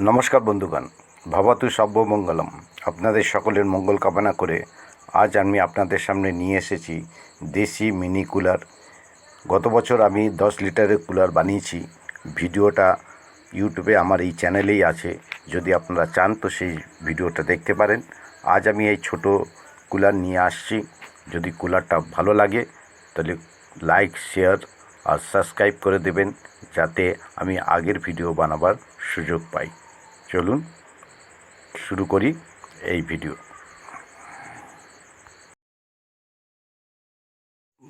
নমস্কার বন্ধুগণ, ভবতু সর্বমঙ্গলম। আপনাদের সকলের মঙ্গল কামনা করে আজ আমি আপনাদের সামনে নিয়ে এসেছি দেশি মিনি কুলার। গত বছর আমি 10 লিটারের কুলার বানিয়েছি। ভিডিওটা ইউটিউবে আমার এই চ্যানেলেই আছে, যদি আপনারা চান তো সেই ভিডিওটা দেখতে পারেন। আজ আমি এই ছোট কুলার নিয়ে আসছি। যদি কুলারটা ভালো লাগে তাহলে লাইক, শেয়ার আর সাবস্ক্রাইব করে দেবেন, যাতে আমি আগের ভিডিও বানাবার সুযোগ পাই। চলুন শুরু করি এই ভিডিও।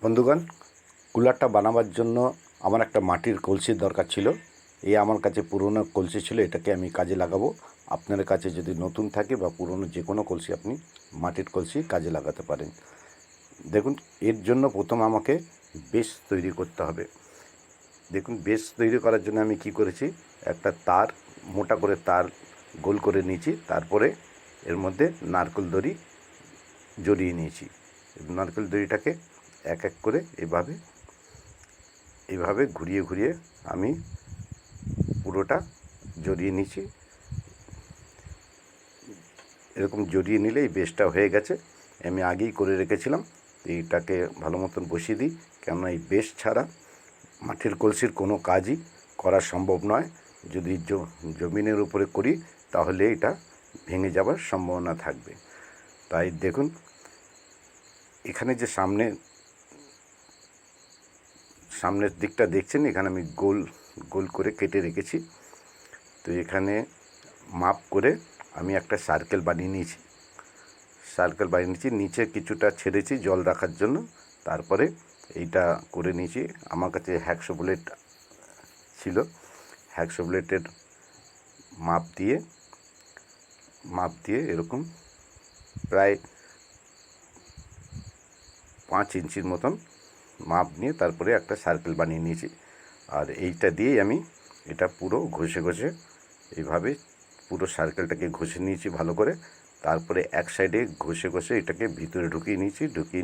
বন্ধুগণ, কুলারটা বানাবার জন্য আমার একটা মাটির কলসির দরকার ছিল। এই আমার কাছে পুরনো কলসি ছিল, এটাকে আমি কাজে লাগাবো। আপনার কাছে যদি নতুন থাকে বা পুরনো যে কোনো কলসি, আপনি মাটির কলসি কাজে লাগাতে পারেন। দেখুন, এর জন্য প্রথম আমাকে বেস তৈরি করতে হবে। দেখুন, বেস তৈরি করার জন্য আমি কি করেছি, একটা তার, মোটা করে তার গোল করে নিয়েছি। তারপরে এর মধ্যে নারকেল দড়ি জড়িয়ে নিয়েছি। নারকেল দড়িটাকে এক এক করে এইভাবে ঘুরিয়ে ঘুরিয়ে আমি পুরোটা জড়িয়ে নিয়েছি। এরকম জড়িয়ে নিলে এই বেসটা হয়ে গেছে। আমি আগেই করে রেখেছিলাম। এইটাকে ভালো মতন বসিয়ে দিই, কেননা এই বেস ছাড়া মাটির কলসির কোনো কাজই করা সম্ভব নয়। যদি জমিনের উপরে করি তাহলে এটা ভেঙে যাবার সম্ভাবনা থাকবে। তাই দেখুন, এখানে যে সামনের দিকটা দেখছেন, এখানে আমি গোল গোল করে কেটে রেখেছি। তো এখানে মাপ করে আমি একটা সার্কেল বানিয়ে নিয়েছি। নিচে কিছুটা ছেড়েছি জল রাখার জন্য। তারপরে এইটা করে নিয়েছি। আমার কাছে হ্যাকশো বুলেট ছিল। হ্যাকশো বুলেটের মাপ দিয়ে এরকম প্রায় 5 ইঞ্চির মতন মাপ নিয়ে তারপরে একটা সার্কেল বানিয়ে নিয়েছি। আর এইটা দিয়েই আমি এটা পুরো ঘষে এইভাবে পুরো সার্কেলটাকে ঘষে নিয়েছি ভালো করে। তারপরে এক সাইডে ঘষে এটাকে ভিতরে ঢুকিয়ে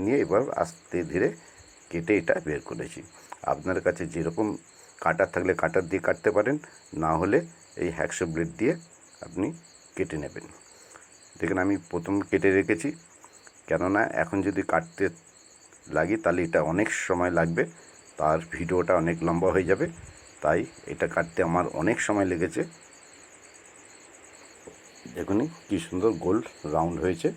নিয়ে এবার আস্তে ধীরে কেটে এটা বের করেছি। আপনার কাছে যেরকম কাটার থাকলে কাটার দিয়ে কাটতে পারেন, না হলে এই হ্যাকশো ব্লেড দিয়ে আপনি কেটে নেবেন। দেখুন, আমি প্রথম কেটে রেখেছি, কেননা এখন যদি কাটতে লাগি তাহলে এটা অনেক সময় লাগবে, তার ভিডিওটা অনেক লম্বা হয়ে যাবে। তাই এটা কাটতে আমার অনেক সময় লেগেছে। দেখুন কি সুন্দর গোল রাউন্ড হয়েছে।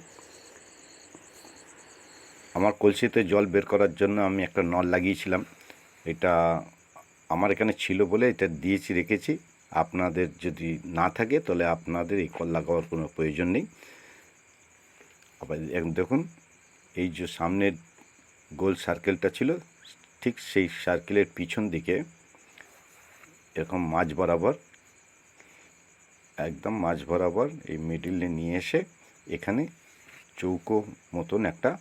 আমার কলসিতে জল বের করার জন্য আমি একটা নল লাগিয়েছিলাম। এটা আমার এখানে ছিল বলে এটা রেখেছি। আপনাদের যদি না থাকে তাহলে আপনাদের এই কল লাগাবার কোনো প্রয়োজন নেই। আবার দেখুন, এই যে সামনের গোল সার্কেলটা ছিল, ঠিক সেই সার্কেলের পিছন দিকে এরকম একদম মাঝ বরাবর এই মিডিলে নিয়ে এসে এখানে চৌকো মতন একটা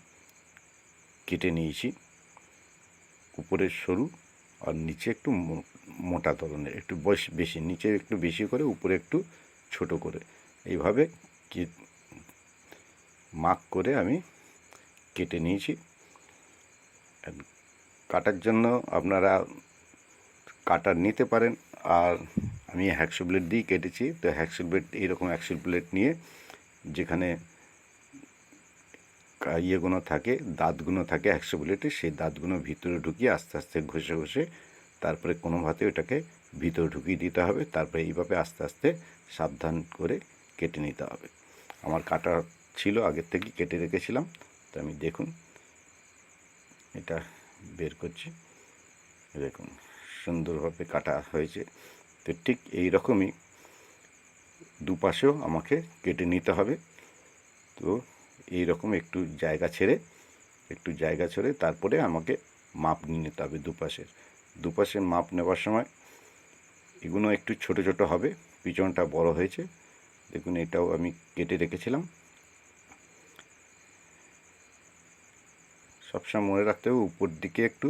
কেটে নিয়েছি। উপরে সরু আর নিচে একটু মোটা ধরনের, একটু বেশি, নিচে একটু বেশি করে উপরে একটু ছোট করে এইভাবে মার্ক করে আমি কেটে নিয়েছি। কাটার জন্য আপনারা কাটার নিতে পারেন, আর আমি হ্যাকশো ব্লেড দিয়েই কেটেছি। তো হ্যাকশো ব্লেড, এইরকম হ্যাকশো ব্লেড নিয়ে যেখানে ইয়েগুলো থাকে, দাঁতগুলো থাকে হ্যাকশো ব্লেডে, সেই দাঁতগুলো ভিতরে ঢুকিয়ে আস্তে আস্তে ঘষে তারপরে কোনোভাবে ওটাকে ভিতরে ঢুকিয়ে দিতে হবে। তারপরে এইভাবে আস্তে আস্তে সাবধান করে কেটে নিতে হবে। আমার কাটা ছিল, আগের থেকে কেটে রেখেছিলাম। তো আমি দেখুন এটা বের করছি। দেখুন সুন্দরভাবে কাটা হয়েছে। তো ঠিক এই রকমই দুপাশেও আমাকে কেটে নিতে হবে। তো এই রকম একটু জায়গা ছেড়ে তারপরে আমাকে মাপ নিয়ে নিতে হবে দুপাশের মাপ নেওয়ার সময় এগুলো একটু ছোট ছোট হবে, পিছনটা বড় হয়েছে। দেখুন, এটাও আমি কেটে রেখেছিলাম। সবসময় মনে রাখতে হবে উপর দিকে একটু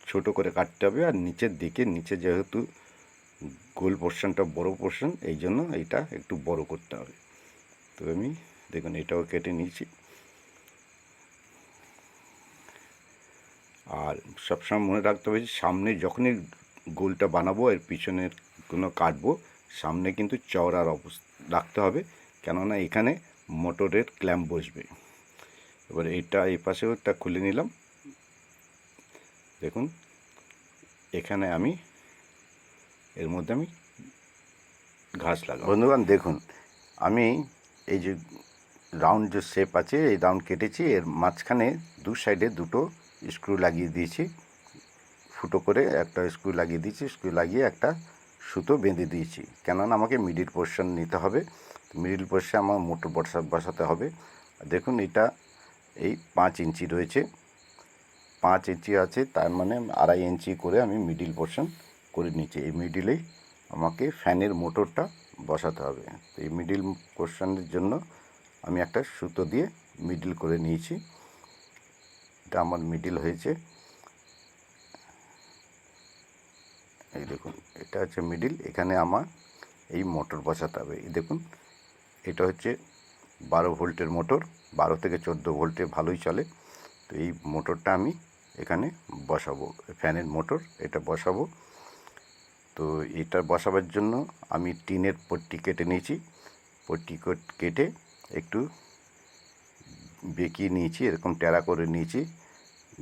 ছোট করে কাটতে হবে, আর নিচে যেহেতু গোল পোর্শনটা বড় পোর্শন, এই জন্য এইটা একটু বড় করতে হবে। তো আমি দেখুন এটাও কেটে নিয়েছি। আর সবসময় মনে রাখতে হবে সামনে যখনই গোলটা বানাবো এর পিছনের কোনো কাটবো, সামনে কিন্তু চওড়ার রাখতে হবে, কেননা এখানে মোটরের ক্ল্যাম্প বসবে। এবার এটা এই পাশেও একটা খুলে নিলাম। দেখুন এখানে আমি এর মধ্যে আমি ঘাস লাগাবো। বন্ধুগণ দেখুন, আমি এই যে রাউন্ড যে শেপ আছে এই রাউন্ড কেটেছি, এর মাঝখানে দু সাইডে দুটো স্ক্রু লাগিয়ে দিয়েছি, ফুটো করে একটা স্ক্রু লাগিয়ে দিয়েছি, স্ক্রু লাগিয়ে একটা সুতো বেঁধে দিয়েছি, কেননা আমাকে মিডিল পোর্শন নিতে হবে। মিডিল পোর্শনে আমার মোটর বসাতে হবে। দেখুন এটা এই 5 ইঞ্চি রয়েছে, 5 ইঞ্চি আছে, তার মানে 2.5 ইঞ্চি করে আমি মিডিল পোর্শন করে নিচ্ছি। এই মিডিলেই আমাকে ফ্যানের মোটরটা বসাতে হবে। তো এই মিডিল পোর্শনের জন্য আমি একটা সুতো দিয়ে মিডিল করে নিয়েছি। এটা আমার মিডিল হয়েছে, এই দেখুন এটা হচ্ছে মিডিল। এখানে আমার এই মোটর বসাতে হবে। এই দেখুন এটা হচ্ছে 12 ভোল্টের মোটর, 12 থেকে 14 ভোল্টে ভালোই চলে। তো এই মোটরটা আমি এখানে বসাবো, ফ্যানের মোটর এটা বসাবো। তো এটা বসাবার জন্য আমি টিনের পট্টি কেটে নিয়েছি, পট্টি কেটে একটু বেঁকিয়ে নিয়েছি, এরকম টেরা করে নিয়েছি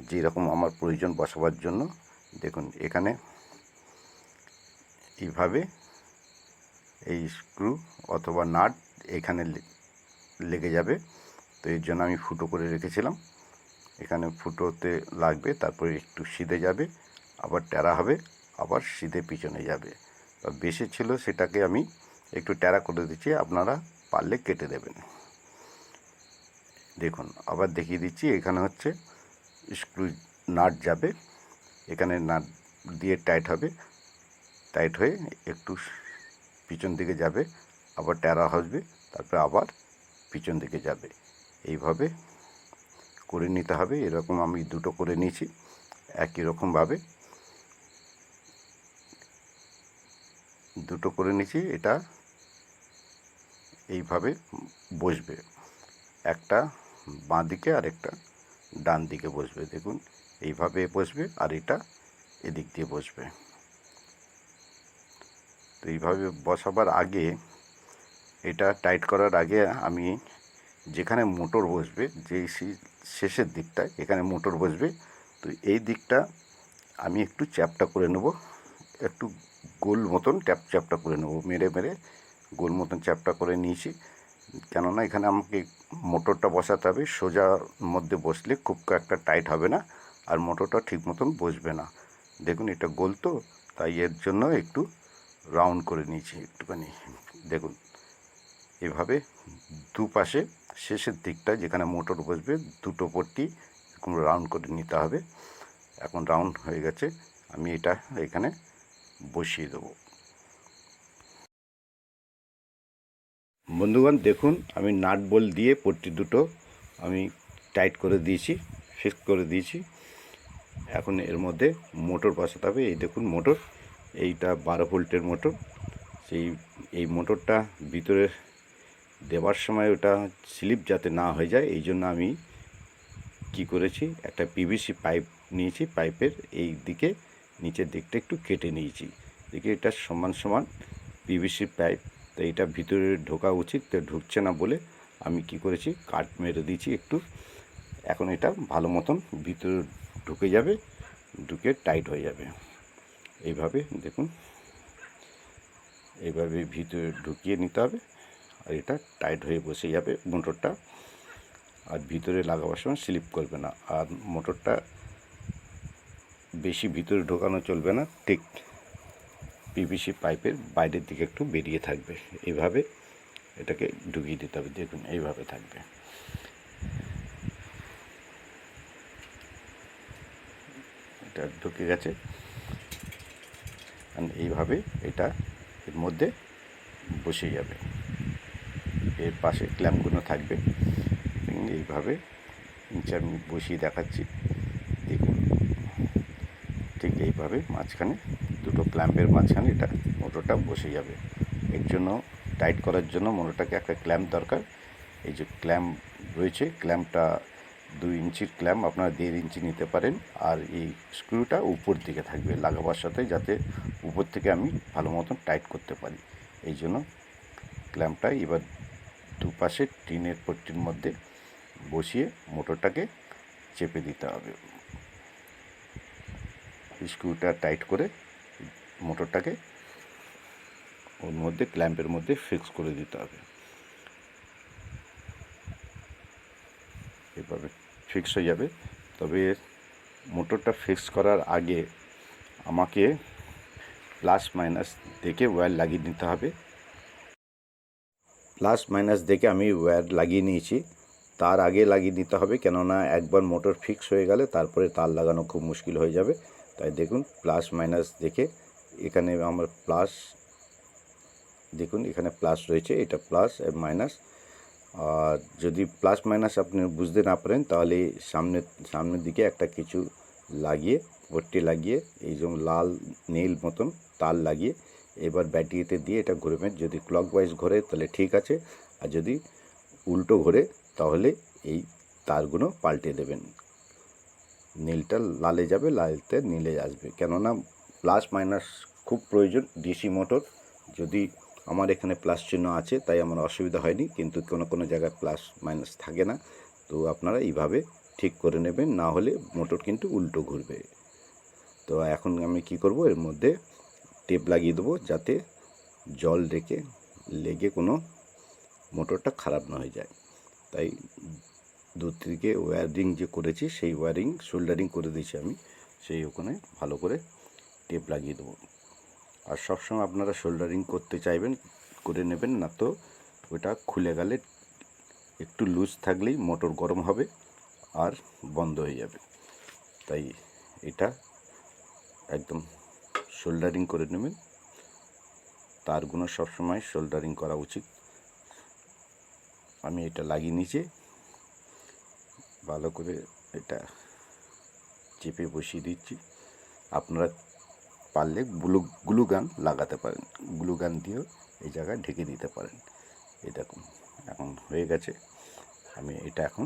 যেরকম আমার প্রয়োজন বসাবার জন্য। দেখুন এখানে এইভাবে এই স্ক্রু অথবা নাট এখানে লেগে যাবে। তো এর জন্য আমি ফুটো করে রেখেছিলাম, এখানে ফুটোতে লাগবে, তারপরে একটু সিধে যাবে, আবার টেরা হবে, আবার সিধে পিছনে যাবে। বেশি ছিল সেটাকে আমি একটু টেরা করে দিচ্ছি, আপনারা পারলে কেটে দেবেন। দেখুন আবার দেখিয়ে দিচ্ছি, এখানে হচ্ছে স্ক্রু নাট যাবে, এখানে নাট দিয়ে টাইট হবে, টাইট হয়ে একটু পিছন দিকে যাবে, আবার টেরা হবে, তারপরে আবার পিছন দিকে যাবে। এইভাবে করে নিতে হবে। এরকম আমি দুটো করে নিয়েছি, একই রকমভাবে দুটো করে নিয়েছি। এটা এইভাবে বসবে, একটা বাঁ দিকে আর একটা ডান দিকে বসবে। দেখুন এইভাবে বসবে, আর এটা এদিক দিয়ে বসবে। তো এইভাবে বসাবার আগে, এটা টাইট করার আগে আমি যেখানে মোটর বসবে, যে শেষের দিকটায় এখানে মোটর বসবে, তো এই দিকটা আমি একটু চ্যাপটা করে নেব, একটু গোল মতন চ্যাপটা করে নেব, মেরে মেরে গোল মতন চ্যাপটা করে নিয়েছি। কেননা এখানে আমাকে মোটরটা বসাতে হবে, সোজা মধ্যে বসলে খুব একটা টাইট হবে না, আর মোটরটা ঠিক মতন বসবে না। দেখুন এটা গোল, তো তাই এর জন্য একটু রাউন্ড করে নিয়েছি একটুখানি। দেখুন এভাবে দুপাশে শেষের দিকটা যেখানে মোটর বসবে দুটো পট্টি এরকম রাউন্ড করে নিতে হবে। এখন রাউন্ড হয়ে গেছে, আমি এটা এখানে বসিয়ে দেবো। বন্ধুগণ দেখুন, আমি নাট বল্ট দিয়ে পট্টি দুটো আমি টাইট করে দিয়েছি, ফিক্স করে দিয়েছি। এখন এর মধ্যে মোটর বসাতে হবে। এই দেখুন মোটর, এইটা 12 ভোল্টের মোটর। এই মোটরটা ভিতরে দেওয়ার সময় ওটা স্লিপ যাতে না হয়ে যায়, এই জন্য আমি কি করেছি, একটা পিভিসি পাইপ নিয়েছি, পাইপের এই দিকে নিচের দিকটা একটু কেটে নিয়েছি। দেখি এটা সমান সমান পিভিসি পাইপ, তো এটা ভিতরে ঢোকা উচিত, তো ঢুকছে না বলে আমি কি করেছি, কাট মেরে দিয়েছি একটু। এখন এটা ভালো মতন ভিতরে ঢুকে যাবে, ঢুকে টাইট হয়ে যাবে। এইভাবে দেখুন, এইভাবে ভিতরে ঢুকিয়ে নিতে হবে, আর এটা টাইট হয়ে বসে যাবে মোটরটা, আর ভিতরে লাগাবার সময় স্লিপ করবে না। আর মোটরটা বেশি ভিতরে ঢোকানো চলবে না, ঠিক পিভিসি পাইপের বাইরের দিকে একটু বেরিয়ে থাকবে। এইভাবে এটাকে ঢুকিয়ে দিতে হবে। দেখুন এইভাবে থাকবে। এটা ঢুকে গেছে, এইভাবে এটা এর মধ্যে বসে যাবে। এর পাশে ক্ল্যাম্পগুলো থাকবে, এইভাবে নিচে আমি বসিয়ে দেখাচ্ছি। দেখুন ঠিক এইভাবে মাঝখানে দুটো ক্ল্যাম্পের মাঝখানে এটা মোটরটা বসে যাবে। এর জন্য টাইট করার জন্য মোটরটাকে একটা ক্ল্যাম্প দরকার। এই যে ক্ল্যাম্প রয়েছে, ক্ল্যাম্পটা 2 ইঞ্চির ক্ল্যাম্প, আপনারা 1.5 ইঞ্চি নিতে পারেন। আর এই স্ক্রুটা উপর দিকে থাকবে লাগাবার সাথে, যাতে উপর থেকে আমি ভালো মতন টাইট করতে পারি। এই জন্য ক্ল্যাম্পটা এবার দুপাশে টিনের পট্টির মধ্যে বসিয়ে মোটরটাকে চেপে দিতে হবে। স্ক্রুটা টাইট করে মোটরটাকে ওর মধ্যে ক্ল্যাম্পের মধ্যে ফিক্স করে দিতে হবে। এভাবে ফিক্স হয়ে যাবে। তবে মোটরটা ফিক্স করার আগে আমাকে প্লাস মাইনাস দেখে ওয়্যার লাগিয়ে নিতে হবে। প্লাস মাইনাস দেখে আমি ওয়্যার লাগিয়ে নিয়েছি। তার আগে লাগিয়ে নিতে হবে, কেননা একবার মোটর ফিক্স হয়ে গেলে তারপরে তার লাগানো খুব মুশকিল হয়ে যাবে। তাই দেখুন প্লাস মাইনাস দেখে, এখানে আমার প্লাস, দেখুন এখানে প্লাস রয়েছে, এটা প্লাস মাইনাস। আর যদি প্লাস মাইনাস আপনি বুঝতে না পারেন তাহলে সামনের দিকে একটা কিছু লাগিয়ে, পট্টি লাগিয়ে, এই যেমন লাল নীল মতন তার লাগিয়ে এবার ব্যাটারিতে দিয়ে এটা ঘুরবেন। যদি ক্লকওয়াইজ ঘোরে তাহলে ঠিক আছে, আর যদি উল্টো ঘোরে তাহলে এই তারগুলো পাল্টে দেবেন। নীলটা লালে যাবে, লালতে নীলে আসবে, কেননা প্লাস মাইনাস খুব প্রয়োজন ডিসি মোটর। যদি আমার এখানে প্লাস চিহ্ন আছে তাই আমার অসুবিধা হয়নি, কিন্তু কোনো জায়গায় প্লাস মাইনাস থাকে না। তো আপনারা এইভাবে ঠিক করে নেবেন, না হলে মোটর কিন্তু উল্টো ঘুরবে। তো এখন আমি কি করব, এর মধ্যে টেপ লাগিয়ে দেবো যাতে জল লেগে কোনো মোটরটা খারাপ না হয়ে যায়। তাই দুদিকে ওয়্যারিং যে করেছি সেই ওয়্যারিং সোল্ডারিং করে দিয়েছি আমি, সেই ওখানে ভালো করে টেপ লাগিয়ে দেবো। আর সবসময় আপনারা সোল্ডারিং করতে চাইবেন করে নেবেন, না তো ওটা খুলে গেলে একটু লুজ থাকলেই মোটর গরম হবে আর বন্ধ হয়ে যাবে। তাই এটা একদম সোল্ডারিং করে নেবেন। তারগুলো সবসময় সোল্ডারিং করা উচিত। আমি এটা লাগিয়ে নিচে ভালো করে এটা চেপে বসিয়ে দিচ্ছি। আপনারা পারলে গ্লু গান লাগাতে পারেন, গ্লু গান দিয়েও এই জায়গায় ঢেকে দিতে পারেন। এই দেখুন এখন হয়ে গেছে। আমি এটা এখন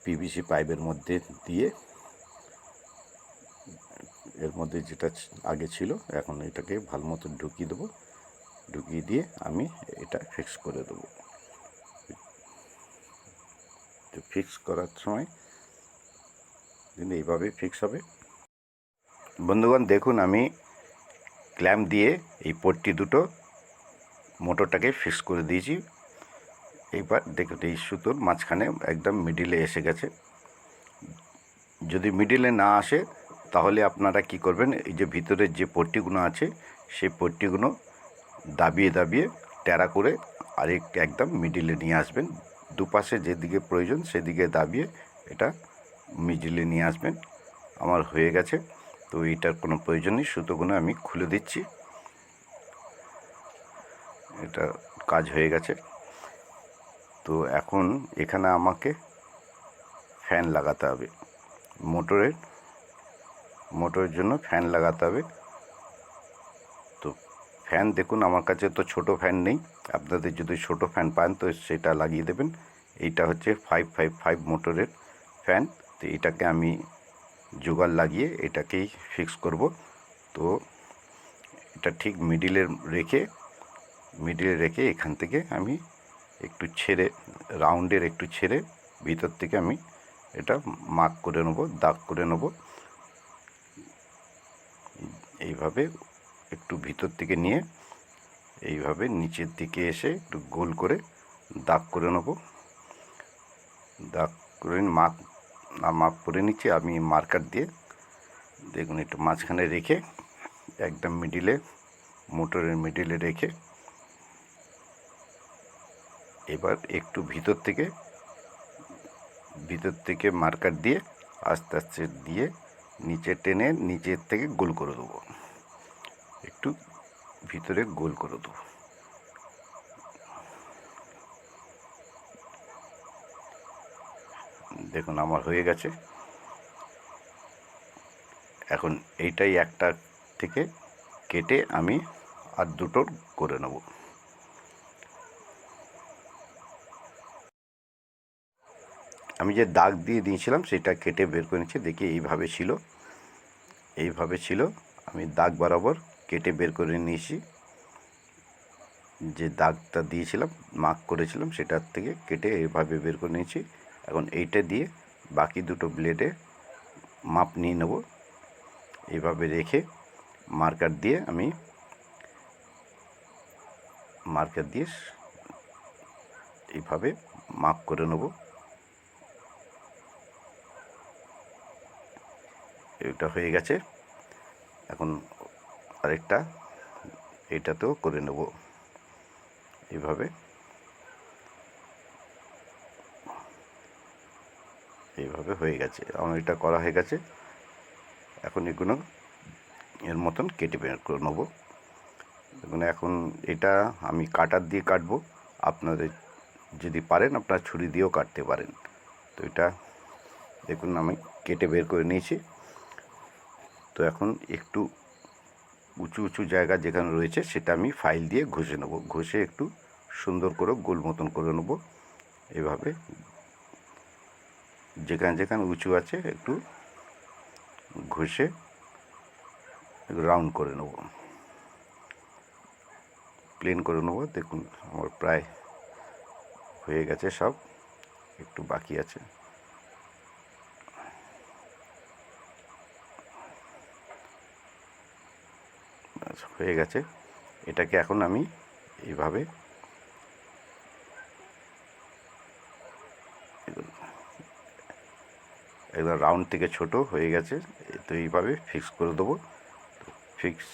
পিভিসি পাইপের মধ্যে দিয়ে, এর মধ্যে যেটা আগে ছিল এখন এটাকে ভালো মতো ঢুকিয়ে দেবো। ঢুকিয়ে দিয়ে আমি এটা ফিক্স করে দেবো। তো ফিক্স করার সময় কিন্তু এইভাবে ফিক্স হবে। বন্ধুগণ দেখুন আমি ক্ল্যাম্প দিয়ে এই পট্টি দুটো মোটরটাকে ফিক্স করে দিয়েছি। এইবার দেখুন এই সুতোর মাঝখানে একদম মিডিলে এসে গেছে। যদি মিডিলে না আসে তাহলে আপনারা কি করবেন, এই যে ভিতরের যে পট্টিগুলো আছে সেই পট্টিগুলো দাবিয়ে ট্যারা করে একদম মিডিলে নিয়ে আসবেন। দুপাশে যেদিকে প্রয়োজন সেদিকে দাবিয়ে এটা মিডিলে নিয়ে আসবেন। আমার হয়ে গেছে। তো এটার কোনো প্রয়োজন নেই, সুতোগুলো আমি খুলে দিচ্ছি। এটা কাজ হয়ে গেছে। তো এখন এখানে আমাকে ফ্যান লাগাতে হবে, মোটরের জন্য ফ্যান লাগাতে হবে। তো ফ্যান দেখুন আমার কাছে তো ছোট ফ্যান নেই, আপনাদের যদি ছোট ফ্যান পান তো সেটা লাগিয়ে দেবেন। এইটা হচ্ছে 555 মোটরের ফ্যান। তো এটাকে আমি জোগাড় লাগিয়ে এটাকেই ফিক্স করব। তো এটা ঠিক মিডিলে রেখে এখান থেকে আমি একটু ছেড়ে, রাউন্ডের একটু ছেড়ে ভিতর থেকে আমি এটা মার্ক করে নেব, দাগ করে নেব। এইভাবে একটু ভিতর থেকে নিয়ে এইভাবে নিচের দিকে এসে একটু গোল করে দাগ করে নেব। দাগ করে মাপ করে নিচ্ছি আমি মার্কার দিয়ে। দেখুন একটু মাঝখানে রেখে একদম মোটরের মিডিলে রেখে এবার একটু ভিতর থেকে মার্কার দিয়ে আস্তে আস্তে দিয়ে নিচে টেনে নিচের থেকে গোল করে দেবো, একটু ভিতরে গোল করে দেবো। দেখুন আমার হয়ে গেছে। এখন এইটাই একটা থেকে কেটে আমি আর দুটোর করে নেব। আমি যে দাগ দিয়ে দিয়েছিলাম সেটা কেটে বের করে নিচ্ছি। দেখি এইভাবে ছিল আমি দাগ বরাবর কেটে বের করে নিয়েছি। যে দাগটা দিয়েছিলাম, মার্ক করেছিলাম, সেটার থেকে কেটে এইভাবে বের করে নিয়েছি। এখন এইটা দিয়ে বাকি দুটো ব্লেডে মাপ নিয়ে নেব। এইভাবে রেখে মার্কার দিয়ে এইভাবে মার্ক করে নেব। এটা হয়ে গেছে। এখন আরেকটা এটাতেও করে নেব এইভাবে। এইভাবে হয়ে গেছে, আমার এটা করা হয়ে গেছে। এখন এগুলো এর মতন কেটে বের করে নেব। দেখুন, এখন এটা আমি কাটার দিয়ে কাটবো। আপনাদের যদি পারেন আপনারা ছুরি দিয়েও কাটতে পারেন। তো এটা দেখুন আমি কেটে বের করে নিয়েছি। তো এখন একটু উঁচু উঁচু জায়গা যেখানে রয়েছে সেটা আমি ফাইল দিয়ে ঘষে নেব। ঘষে একটু সুন্দর করে গোল মতন করে নেব। এভাবে যেখানে যেখানে উঁচু আছে একটু ঘষে রাউন্ড করে নেব, প্লেন করে নেব। দেখুন আমার প্রায় হয়ে গেছে, সব একটু বাকি আছে। হয়ে গেছে। এটাকে এখন আমি এইভাবে একদম রাউন্ড থেকে ছোট হয়ে গেছে, তো এইভাবে ফিক্স করে দেবো। ফিক্স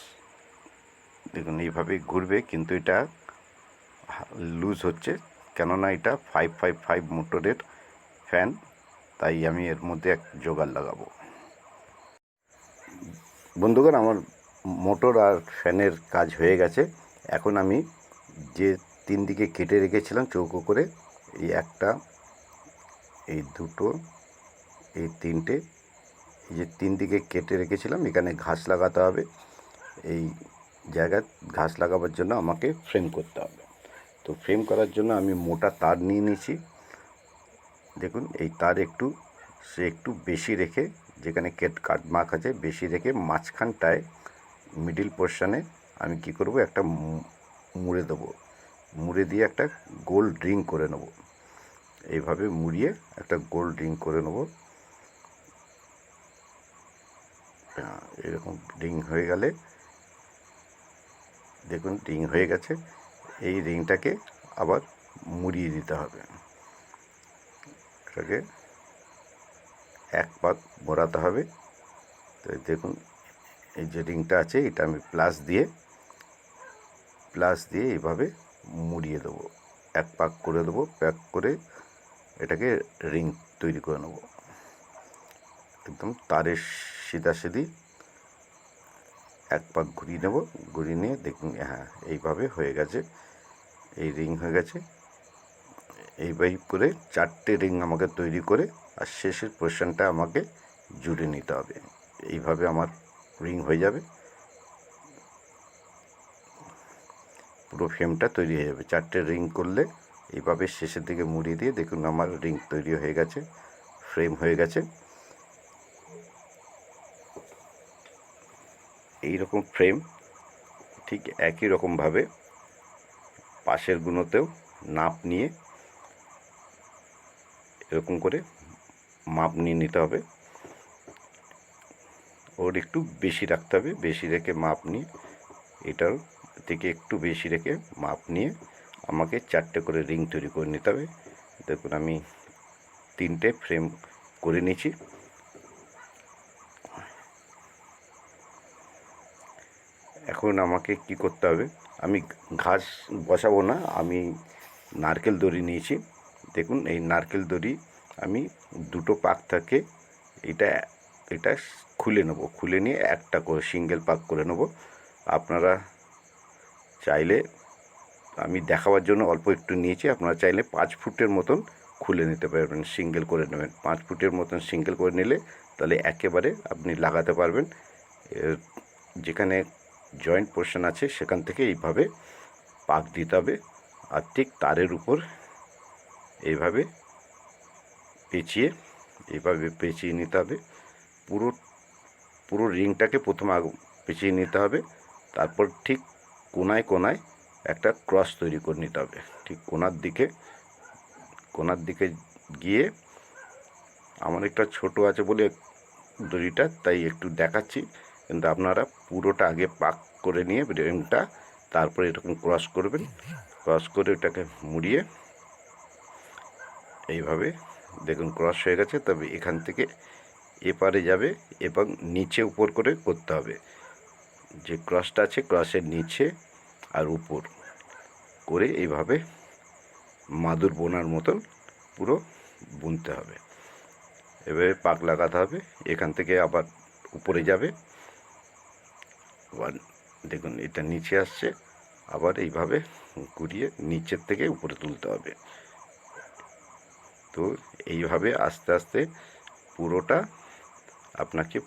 দেখুন এইভাবে ঘুরবে, কিন্তু এটা লুজ হচ্ছে, কেননা এটা 555 মোটরের ফ্যান, তাই আমি এর মধ্যে এক জোগাড় লাগাবো। বন্ধুগণ, আমার মোটর আর ফ্যানের কাজ হয়ে গেছে। এখন আমি যে 3 দিকে কেটে রেখেছিলাম চৌকো করে, এই একটা, এই দুটো, এই তিনটে, এই যে 3 দিকে কেটে রেখেছিলাম, এখানে ঘাস লাগাতে হবে। এই জায়গায় ঘাস লাগাবার জন্য আমাকে ফ্রেম করতে হবে। তো ফ্রেম করার জন্য আমি মোটা তার নিয়ে নিয়েছি। দেখুন এই তার একটু বেশি রেখে, যেখানে কাট মার্ক আছে বেশি রেখে, মাঝখানটায় মিডিল পোর্শনে আমি কি করব, একটা মুড়ে দেবো। মুড়ে দিয়ে একটা গোল রিং করে নেব। এইভাবে মুড়িয়ে একটা গোল রিং করে নেব। এরকম রিং হয়ে গেলে, দেখুন রিং হয়ে গেছে। এই রিংটাকে আবার মুড়িয়ে দিতে হবে। এটাকে এক পাক মোড়াতে হবে। তো দেখুন এই যে রিংটা আছে, এটা আমি প্লাস দিয়ে এইভাবে মুড়িয়ে দেবো। এক পাক করে দেবো, প্যাক করে এটাকে রিং তৈরি করে নেব। একদম তারের সিধাসিধি এক পাক ঘুরিয়ে নেব। ঘুরিয়ে নিয়ে দেখুন, হ্যাঁ এইভাবে হয়ে গেছে, এই রিং হয়ে গেছে। এইভাবে করে 4টে রিং আমাকে তৈরি করে আর শেষের পোর্শনটা আমাকে জুড়ে নিতে হবে। এইভাবে আমার রিং হয়ে যাবে, পুরো ফ্রেমটা তৈরি হয়ে যাবে। 4টে রিং করলে এইভাবে শেষের দিকে মুড়িয়ে দিয়ে দেখুন আমার রিং তৈরি হয়ে গেছে, ফ্রেম হয়ে গেছে। এই রকম ফ্রেম ঠিক একই রকমভাবে পাশের গুলোতেও নাপ নিয়ে এরকম করে মাপ নিয়ে নিতে হবে। ওর একটু বেশি রাখতে হবে, বেশি রেখে মাপ নিয়ে, এটার থেকে একটু বেশি রেখে মাপ নিয়ে আমাকে 4টে করে রিং তৈরি করে নিতে হবে। দেখুন আমি 3টে ফ্রেম করে নিয়েছি। এখন আমাকে কি করতে হবে, আমি ঘাস বসাবো না, আমি নারকেল দড়ি নিয়েছি। দেখুন এই নারকেল দড়ি আমি দুটো পাক থাকে, এটা এটা খুলে নেব। খুলে নিয়ে একটা করে সিঙ্গেল পাক করে নেব। আপনারা চাইলে, আমি দেখাবার জন্য অল্প একটু নিয়েছি, আপনারা চাইলে 5 ফুটের মতন খুলে নিতে পারবেন, সিঙ্গেল করে নেবেন। 5 ফুটের মতন সিঙ্গেল করে নিলে তাহলে একেবারে আপনি লাগাতে পারবেন। যেখানে জয়েন্ট পোর্শন আছে সেখান থেকে এইভাবে পাক দিতে হবে, আর ঠিক তারের উপর এইভাবে পেঁচিয়ে নিতে হবে। পুরো পুরো রিংটাকে প্রথমে পেঁচিয়ে নিতে হবে। তারপর ঠিক কোনায় কোনায় একটা ক্রস তৈরি করে নিতে হবে। ঠিক কোনার দিকে গিয়ে, আমার একটা ছোট আছে বলে দড়িটা, তাই একটু দেখাচ্ছি, কিন্তু আপনারা পুরোটা আগে পাক করে নিয়ে ফ্রেমটা, তারপরে এরকম ক্রস করবেন। ক্রস করে ওটাকে মুড়িয়ে এইভাবে দেখুন ক্রস হয়ে গেছে। তবে এখান থেকে এপারে যাবে এবং নিচে উপর করে করতে হবে। যে ক্রসটা আছে ক্রসের নিচে আর উপর করে এইভাবে মাদুর বোনার মতন পুরো বুনতে হবে। এভাবে পাক লাগাতে হবে। এখান থেকে আবার উপরে যাবে, আবার দেখুন এটা নিচে আসছে, আবার এইভাবে ঘুরিয়ে নিচের থেকে উপরে তুলতে হবে। তো এইভাবে আস্তে আস্তে পুরোটা আপনাকে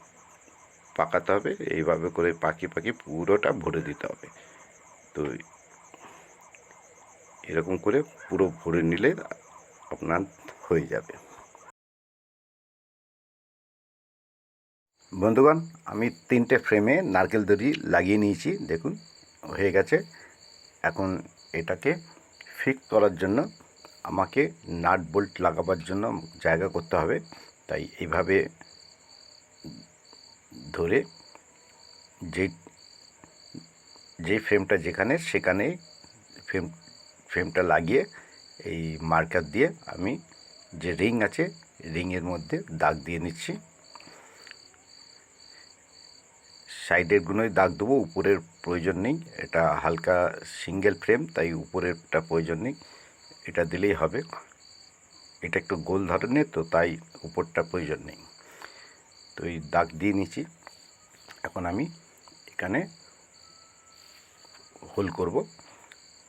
পাকাতে হবে। এইভাবে করে পাকিয়ে পুরোটা ভরে দিতে হবে। তো এরকম করে পুরো ভরে নিলে আপনার হয়ে যাবে। বন্ধুগণ, আমি 3টে ফ্রেমে নারকেল দড়ি লাগিয়ে নিয়েছি, দেখুন হয়ে গেছে। এখন এটাকে ফিক্স করার জন্য আমাকে নাট বোল্ট লাগাবার জন্য জায়গা করতে হবে। তাই এইভাবে ধরে যে ফ্রেমটা সেখানে ফ্রেমটা লাগিয়ে এই মার্কার দিয়ে আমি যে রিং আছে রিংয়ের মধ্যে দাগ দিয়ে নিচ্ছি। সাইডেরগুলোই দাগ দেবো, উপরের প্রয়োজন নেই। এটা হালকা সিঙ্গেল ফ্রেম, তাই উপরেরটা প্রয়োজন নেই, এটা দিলেই হবে। এটা একটু গোল ধরনের, তো তাই উপরটা প্রয়োজন নেই। তো এই দাগ দিয়ে নিচ্ছি। এখন আমি এখানে হোল করব।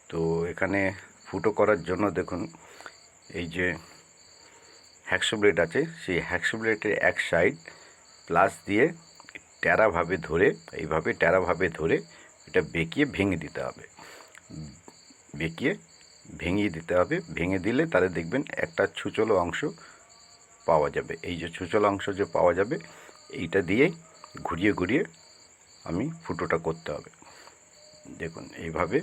তো এখানে ফুটো করার জন্য দেখুন এই যে হ্যাকশো ব্লেড আছে, সেই হ্যাকশো ব্লেডের এক সাইড প্লাস দিয়ে ট্যারাভাবে ধরে, এইভাবে ট্যারাভাবে ধরে এটা বেঁকিয়ে ভেঙে দিতে হবে। ভেঙে দিলে তাহলে দেখবেন একটা ছুচলো অংশ পাওয়া যাবে। এই যে ছুচলো অংশ যে পাওয়া যাবে, এইটা দিয়েই ঘুরিয়ে আমি ফুটোটা করতে হবে। দেখুন এইভাবে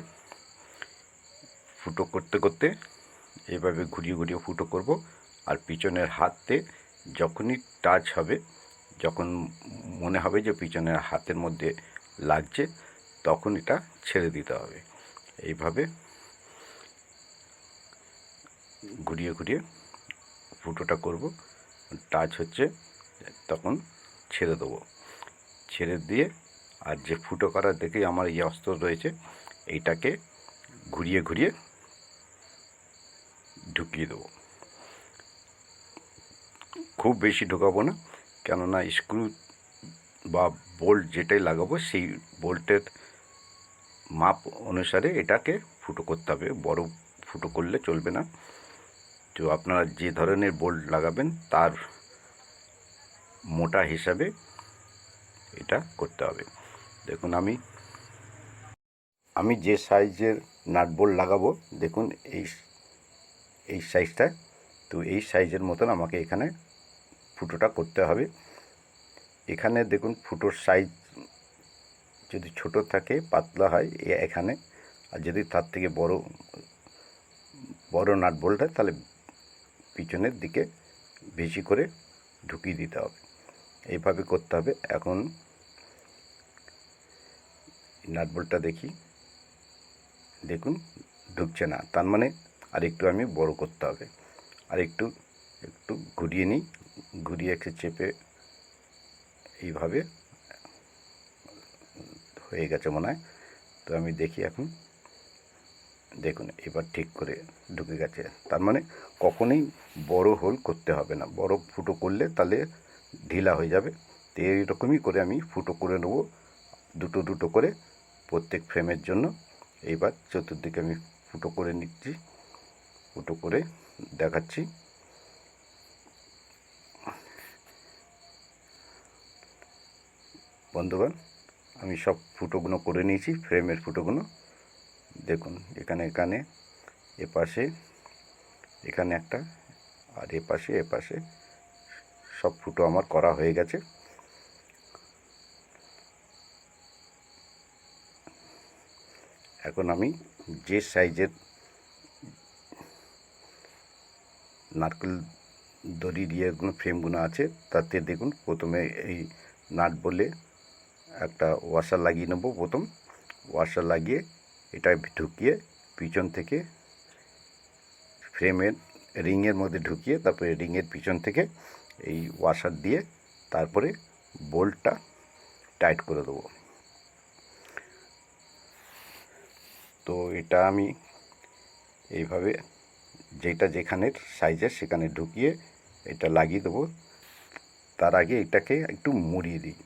ফুটো করতে এইভাবে ঘুরিয়ে ফুটো করব। আর পিছনের হাতে যখনই টাচ হবে, যখন মনে হবে যে পিছনের হাতের মধ্যে লাগছে, তখন এটা ছেড়ে দিতে হবে। এইভাবে ঘুরিয়ে ফুটোটা করব। টাচ হচ্ছে তখন ছেড়ে দেবো। ছেড়ে দিয়ে আর যে ফুটো করার দেখেই আমার এই অস্ত্র রয়েছে, এইটাকে ঘুরিয়ে ঢুকিয়ে দেবো। খুব বেশি ঢোকাবো না, কেননা স্ক্রু বা বোল্ট যেটাই লাগাবো সেই বোল্টের মাপ অনুসারে এটাকে ফুটো করতে হবে। বড় ফুটো করলে চলবে না। তো আপনারা যে ধরনের বোল্ট লাগাবেন তার মোটা হিসাবে এটা করতে হবে। দেখুন আমি যে সাইজের নাট বোল্ট লাগাবো, দেখুন এই সাইজটা, তো এই সাইজের মতন আমাকে এখানে ফুটোটা করতে হবে। এখানে দেখুন ফুটোর সাইজ যদি ছোট থাকে পাতলা হয় এখানে, আর যদি তার থেকে বড় নাট বোল্ট হয় তাহলে পিছনের দিকে বেশি করে ঢুকিয়ে দিতে হবে। এইভাবে করতে হবে। এখন নাট বোল্টটা দেখুন ঢুকছে না, তার মানে আরেকটু আমি বড় করতে হবে। আর একটু ঘুরিয়ে নিই, ঘুরিয়ে একটু চেপে এইভাবে হয়ে গেছে মনে হয়। তো আমি দেখি এখন, দেখুন এবার ঠিক করে ঢুকে গেছে। তার মানে কখনোই বড় হোল করতে হবে না, বড় ফুটো করলে তাহলে ঢিলা হয়ে যাবে। তো এইরকমই করে আমি ফুটো করে নেব, দুটো করে প্রত্যেক ফ্রেমের জন্য। এইবার চতুর্দিকে আমি ফুটো করে নিচ্ছি, ফুটো করে দেখাচ্ছি। বন্ধুগণ, আমি সব ফুটোগুলো করে নিয়েছি, ফ্রেমের ফুটোগুলো দেখুন। এখানে এপাশে এখানে একটা, আর এপাশে সব ফুটো আমার করা হয়ে গেছে। এখন আমি যে সাইজের নারকেল দড়ির ইয়েগুলো ফ্রেমগুলো আছে তাতে দেখুন প্রথমে এই নাট বলে একটা ওয়াশার লাগিয়ে নেব। প্রথম ওয়াশার লাগিয়ে এটা ঢুকিয়ে পিছন থেকে ফ্রেমের রিংয়ের মধ্যে ঢুকিয়ে তারপরে রিংয়ের পিছন থেকে এই ওয়াশার দিয়ে তারপরে বোল্টটা টাইট করে দেবো। তো এটা আমি এইভাবে যেটা যেখানের সাইজের সেখানে ঢুকিয়ে এটা লাগিয়ে দেবো। তার আগে এটাকে একটু মুড়িয়ে দিই।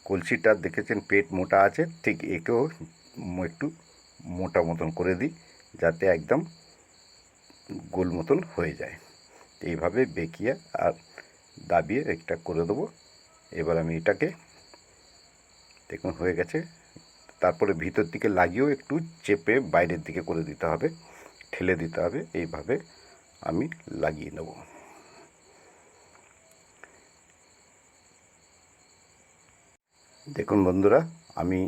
কলসিটা দেখেছেন পেট মোটা আছে, ঠিক একেও একটু মোটা মতন করে দিই যাতে একদম গোল মতন হয়ে যায়। এইভাবে বেঁকিয়ে আর দাবিয়ে এটা করে দেবো। এবার আমি এটাকে দেখুন হয়ে গেছে। তারপরে ভিতর দিকে লাগিয়েও একটু চেপে বাইরের দিকে করে দিতে হবে, ঠেলে দিতে হবে। এইভাবে আমি লাগিয়ে নেব। দেখুন বন্ধুরা, আমি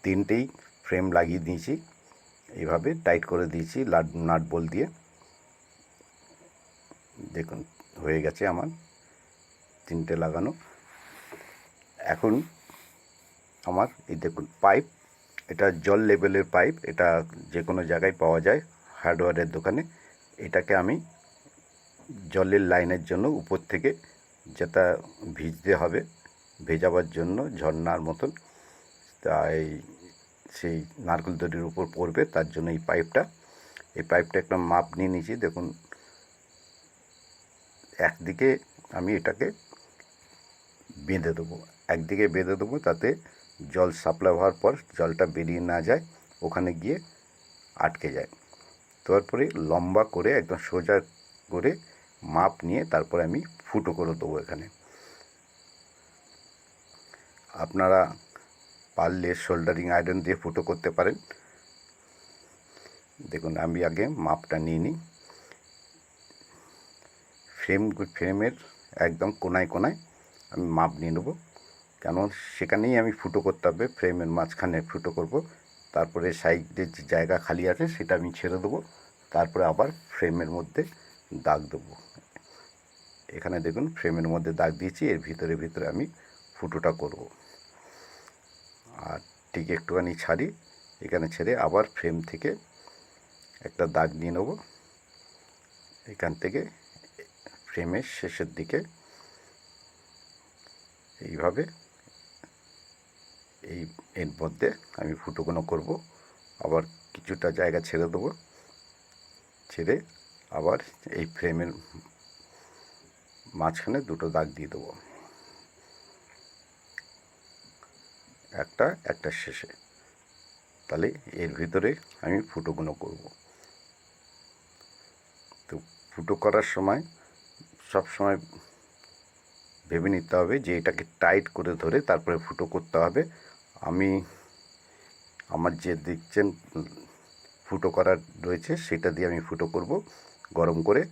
তিনটেই ফ্রেম লাগিয়ে দিয়েছি, এইভাবে টাইট করে দিয়েছি নাট বল দিয়ে। দেখুন হয়ে গেছে আমার তিনটে লাগানো। এখন আমার এই দেখুন পাইপ, এটা জল লেভেলের পাইপ, এটা যে কোনো জায়গায় পাওয়া যায় হার্ডওয়্যারের দোকানে। এটাকে আমি জলের লাইনের জন্য উপর থেকে যেটা ভিজতে হবে, ভেজাবার জন্য ঝর্নার মতন, তাই সেই নারকেল দড়ির উপর পড়বে তার জন্য এই পাইপটা একটা মাপ নিয়ে নিয়েছি। দেখুন একদিকে আমি এটাকে বেঁধে দেবো, একদিকে বেঁধে দেবো তাতে জল সাপ্লাই হওয়ার পর জলটা বেরিয়ে না যায়, ওখানে গিয়ে আটকে যায়। তারপরে লম্বা করে একদম সোজা করে মাপ নিয়ে তারপরে আমি ফুটো করে দেবো এখানে। আপনারা পারলে সোল্ডারিং আয়রন দিয়ে ফুটো করতে পারেন। দেখুন আমি আগে মাপটা নিয়ে নিই। ফ্রেমের একদম কোনায় কোনায় আমি মাপ নিয়ে নেবো, কেন সেখানেই আমি ফুটো করতে হবে, ফ্রেমের মাঝখানে ফুটো করব। তারপরে সাইডে যে জায়গা খালি আছে সেটা আমি ছেড়ে দেবো, তারপরে আবার ফ্রেমের মধ্যে দাগ দেবো। এখানে দেখুন ফ্রেমের মধ্যে দাগ দিয়েছি, এর ভিতরে আমি ফুটোটা করব। আর ঠিক একটুখানি ছাড়ি, এখানে ছেড়ে আবার ফ্রেম থেকে একটা দাগ নিয়ে নেব, এখান থেকে ফ্রেমের শেষের দিকে এইভাবে এর মধ্যে আমি ফুটোগুলো করব। আবার কিছুটা জায়গা ছেড়ে দেবো, ছেড়ে আবার এই ফ্রেমের মাঝখানে দুটো দাগ দিয়ে দেবো, একটা শেষে। তাহলে এর ভিতরে আমি ফুটোগুলো করব। তো ফুটো করার সময় সব সময় ভেবে নিতে হবে যে এটাকে টাইট করে ধরে তারপরে ফুটো করতে হবে। আমার যে দেখছেন ফুটো করার রয়েছে সেটা দিয়ে আমি ফুটো করব গরম করে,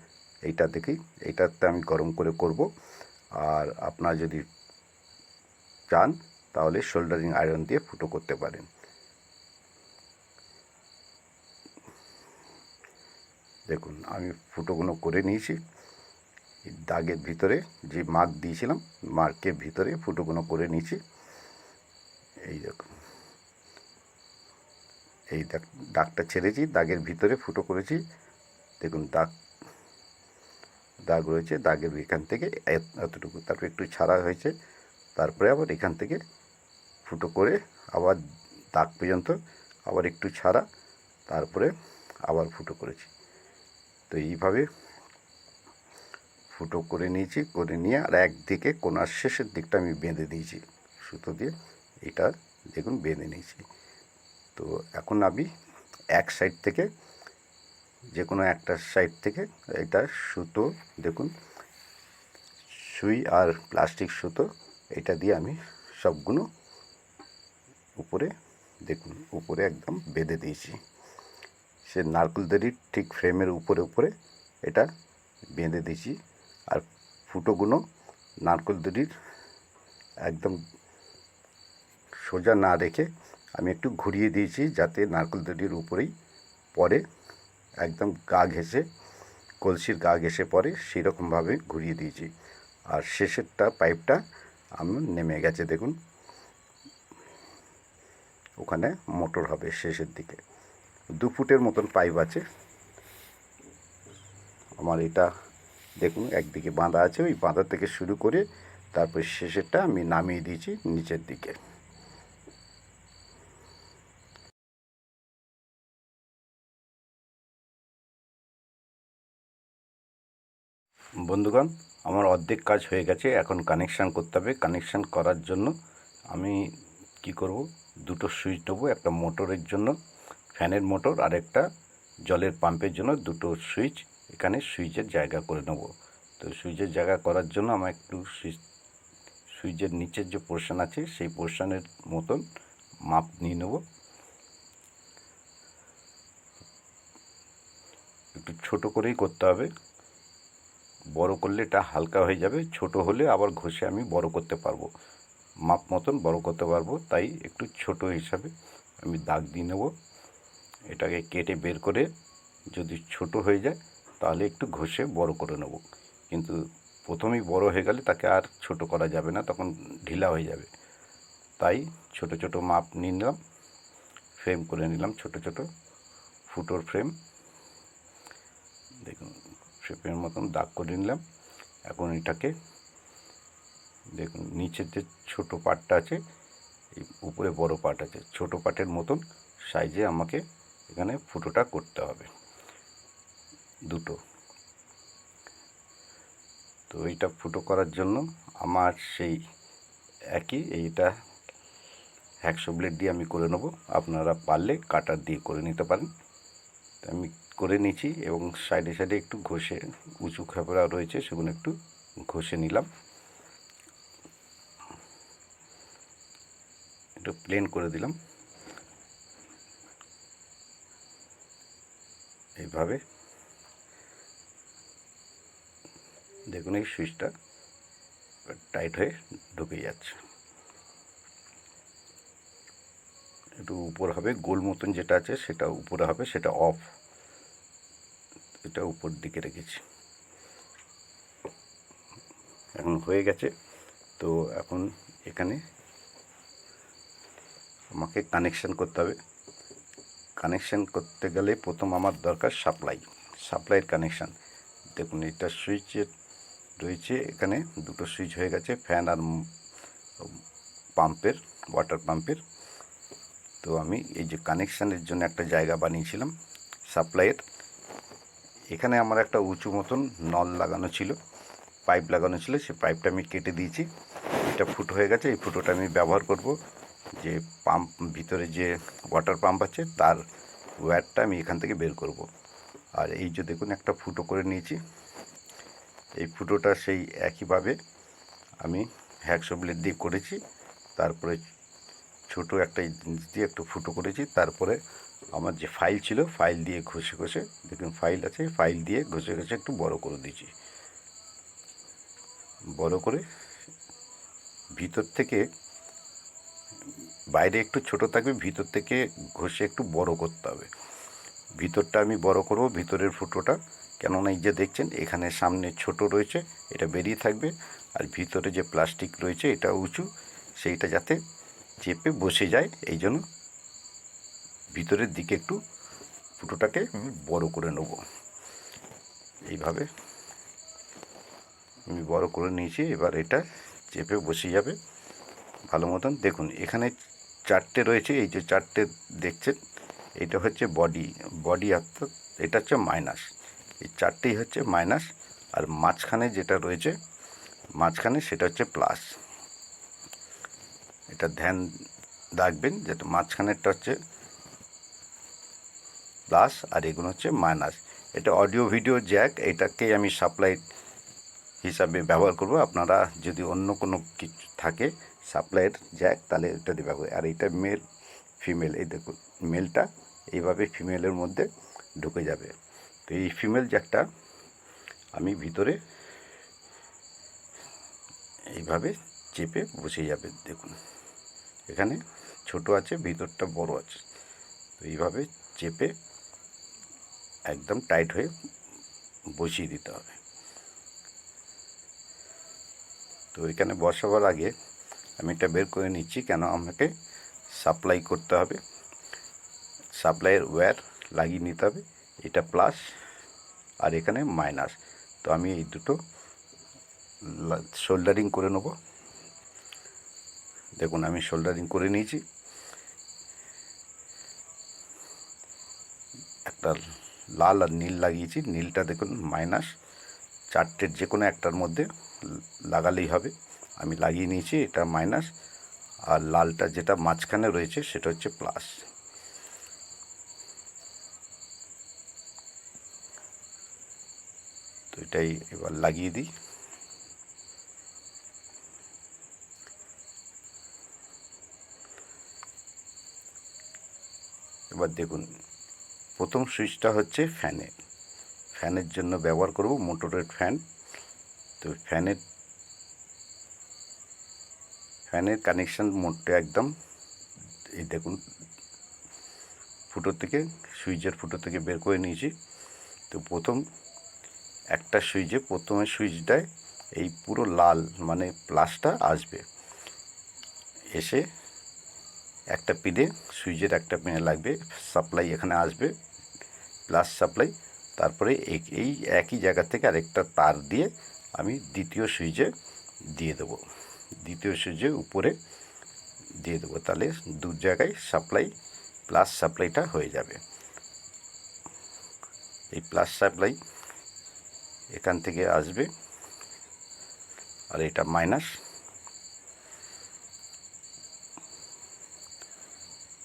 এইটাতে আমি গরম করে করব। আর আপনারা যদি চান তাহলে সোল্ডারিং আয়রন দিয়ে ফুটো করতে পারেন। দেখুন আমি ফুটোগুলো করে নিয়েছি, দাগের ভিতরে যে মার্ক দিয়েছিলাম মার্কের ভিতরে ফুটোগুলো করে নিয়েছি। এই দেখুন এই দাগটা ছেড়েছি, দাগের ভিতরে ফুটো করেছি। দেখুন দাগ রয়েছে, দাগের এখান থেকে এতটুকু, তারপর একটু ছাড়া হয়েছে, তারপরে আবার এখান থেকে ফুটো করে আবার দাগ পর্যন্ত আবার একটু ছাড়া, তারপরে আবার ফুটো করেছি। তো এইভাবে ফুটো করে নিয়েছি, করে নিয়ে আর একদিকে কোনার শেষের দিকটা আমি বেঁধে দিয়েছি সুতো দিয়ে। এটা দেখুন বেঁধে নিয়েছি। তো এখন আমি এক সাইড থেকে যে কোনো একটা সাইড থেকে এটা সুতো, দেখুন সুই আর প্লাস্টিক সুতো, এটা দিয়ে আমি সবগুলো উপরে দেখুন উপরে একদম বেঁধে দিয়েছি। সে নারকেল দড়ির ঠিক ফ্রেমের উপরে এটা বেঁধে দিয়েছি। আর ফুটোগুলো নারকেল দড়ির একদম সোজা না রেখে আমি একটু ঘুরিয়ে দিয়েছি যাতে নারকেল দুটির উপরেই পরে, একদম গা ঘেঁষে, কলসির গা ঘেঁষে পরে সেরকমভাবে ঘুরিয়ে দিয়েছি। আর শেষেরটা পাইপটা আমার নেমে গেছে, দেখুন ওখানে মোটর হবে শেষের দিকে। 2 ফুটের মতন পাইপ আছে আমার। এটা দেখুন একদিকে বাঁধা আছে, ওই বাঁধা থেকে শুরু করে তারপর শেষেরটা আমি নামিয়ে দিয়েছি নিচের দিকে। বন্ধুগণ, আমার অর্ধেক কাজ হয়ে গেছে, এখন কানেকশান করতে হবে। কানেকশান করার জন্য আমি কি করব, 2টো সুইচ নেবো, একটা মোটরের জন্য ফ্যানের মোটর, আর একটা জলের পাম্পের জন্য 2টো সুইচ এখানে সুইচের জায়গা করে নেব। তো সুইচের জায়গা করার জন্য আমার একটু সুইচের নিচের যে পোর্শন আছে সেই পোর্শনের মতন মাপ নিয়ে নেব। একটু ছোট করেই করতে হবে, বড় করলে এটা হালকা হয়ে যাবে, ছোট হলে আবার ঘষে আমি বড় করতে পারবো, মাপ মতন বড় করতে পারবো। তাই একটু ছোট হিসাবে আমি দাগ দিয়ে নেব। এটাকে কেটে বের করে যদি ছোট হয়ে যায় তাহলে একটু ঘষে বড় করে নেব, কিন্তু প্রথমেই বড় হয়ে গেলে তাকে আর ছোট করা যাবে না, তখন ঢিলা হয়ে যাবে। তাই ছোট ছোট মাপ নিয়ে নিলাম, ফ্রেম করে নিলাম, ছোট ছোট ফুটোর ফ্রেম। দেখুন ফ্রেমের মতন দাগ করে নিলাম। এখন এটাকে দেখুন নিচের যে ছোট পার্টটা আছে, এই উপরে বড় পার্ট আছে, ছোট পার্টের মতন সাইজে আমাকে এখানে ফুটোটা করতে হবে 2টো। তো এইটা ফুটো করার জন্য আমার সেই একই এইটা হ্যাকশো ব্লেড দিয়ে আমি করে নেব, আপনারা পারলে কাটার দিয়ে করে নিতে পারেন। আমি করে নিয়েছি এবং সাইডে সাইডে একটু ঘষে, উঁচু খাপড়া রয়েছে সেগুলো একটু ঘষে নিলাম, একটু প্লেন করে দিলাম এইভাবে। দেখুন এই সুইচটা টাইট হয়ে ঢুকে যাচ্ছে। একটু উপর হবে, গোল মতন যেটা আছে সেটা উপরে হবে, সেটা অফ, এটা উপর দিকে রেখেছি। এখন হয়ে গেছে। তো এখন এখানে আমাকে কানেকশান করতে হবে। কানেকশান করতে গেলে প্রথম আমার দরকার সাপ্লাইয়ের কানেকশান। দেখুন এটা সুইচের রয়েছে, এখানে 2টো সুইচ হয়ে গেছে, ফ্যান আর পাম্পের, ওয়াটার পাম্পের। তো আমি এই যে কানেকশানের জন্য একটা জায়গা বানিয়েছিলাম সাপ্লাইয়ের, এখানে আমার একটা উঁচু মতন নল লাগানো ছিল, পাইপ লাগানো ছিল, সেই পাইপটা আমি কেটে দিয়েছি। এটা ফুটো হয়ে গেছে, এই ফুটোটা আমি ব্যবহার করব যে পাম্প ভিতরে যে ওয়াটার পাম্প আছে তার ওয়্যারটা আমি এখান থেকে বের করব। আর এই যে দেখুন একটা ফুটো করে নিয়েছি, এই ফুটোটা সেই একইভাবে আমি হ্যাকশো ব্লেড দিয়ে করেছি। তারপরে ছোট একটা জিনিস দিয়ে একটু ফুটো করেছি, তারপরে আমার যে ফাইল ছিল ফাইল দিয়ে ঘষে ঘষে, দেখুন ফাইল আছে, ফাইল দিয়ে ঘষে ঘষে একটু বড় করে দিয়েছি। বড় করে ভিতর থেকে, বাইরে একটু ছোট থাকবে, ভিতর থেকে ঘষে একটু বড় করতে হবে। ভিতরটা আমি বড় করব, ভিতরের ফুটোটা, কেননা এই যে দেখছেন এখানে সামনে ছোট রয়েছে, এটা বেরিয়ে থাকবে, আর ভিতরে যে প্লাস্টিক রয়েছে এটা উঁচু, সেইটা যাতে চেপে বসে যায়, এই জন্য ভিতরের দিকে একটু ফুটোটাকে আমি বড় করে নেব। এইভাবে আমি বড় করে নিয়েছি, এবার এটা চেপে বসে যাবে ভালো মতন। দেখুন এখানে 4টে রয়েছে, এই যে 4টে দেখছেন, এটা হচ্ছে বডি অর্থাৎ এটা হচ্ছে মাইনাস, এই 4টেই হচ্ছে মাইনাস, আর মাঝখানে যেটা রয়েছে মাঝখানে সেটা হচ্ছে প্লাস। এটা ধ্যান রাখবেন যেটা মাঝখানেরটা হচ্ছে প্লাস আর এগুলো হচ্ছে মাইনাস। এটা অডিও ভিডিও জ্যাক, এটাকেই আমি সাপ্লাই হিসাবে ব্যবহার করব। আপনারা যদি অন্য কোনো কিছু থাকে সাপ্লাইয়ের জ্যাক তাহলে এটা দিয়ে ব্যবহার, আর এটা মেল ফিমেল, এই দেখুন মেলটা এইভাবে ফিমেলের মধ্যে ঢুকে যাবে। তো এই ফিমেল জ্যাকটা আমি ভিতরে এইভাবে চেপে বসে যাবে। দেখুন এখানে ছোট আছে, ভিতরটা বড় আছে। তো এইভাবে চেপে একদম টাইট হয়ে বসিয়ে দিতে হবে। তো এখানে বসাবার আগে আমি এটা বের করে নিচ্ছি, কেন আমাকে সাপ্লাই করতে হবে, সাপ্লাইয়ের ওয়্যার লাগিয়ে নিতে হবে। এটা প্লাস আর এখানে মাইনাস। তো আমি এই দুটো সোল্ডারিং করে নেব। দেখুন আমি সোল্ডারিং করে নিয়েছি। একটা লাল আর নীল লাগিয়েছি। নীলটা দেখুন মাইনাস, চারটের যে কোনো একটার মধ্যে লাগালেই হবে। আমি লাগিয়ে নিয়েছি, এটা মাইনাস, আর লালটা যেটা মাঝখানে রয়েছে সেটা হচ্ছে প্লাস। তো এটাই এবার লাগিয়ে দিই। এবার দেখুন প্রথম সুইচটা হচ্ছে ফ্যানের জন্য ব্যবহার করব, মোটরের ফ্যান। তো ফ্যানের কানেকশান মোডটা একদম এই দেখুন সুইচের ফুটো থেকে বের করে নিয়েছি। তো একটা সুইচে প্রথমে সুইচটায় এই পুরো লাল মানে প্লাসটা আসবে, এসে একটা পিনে, সুইচের একটা পিনে লাগবে, সাপ্লাই এখানে আসবে, প্লাস সাপ্লাই। তারপরে এই একই জায়গা থেকে আরেকটা তার দিয়ে আমি দ্বিতীয় সুইচে দিয়ে দেবো, দ্বিতীয় সুইচে উপরে দিয়ে দেবো। তাহলে দু জায়গায় সাপ্লাই, প্লাস সাপ্লাইটা হয়ে যাবে। এই প্লাস সাপ্লাই এখান থেকে আসবে, আর এটা মাইনাস।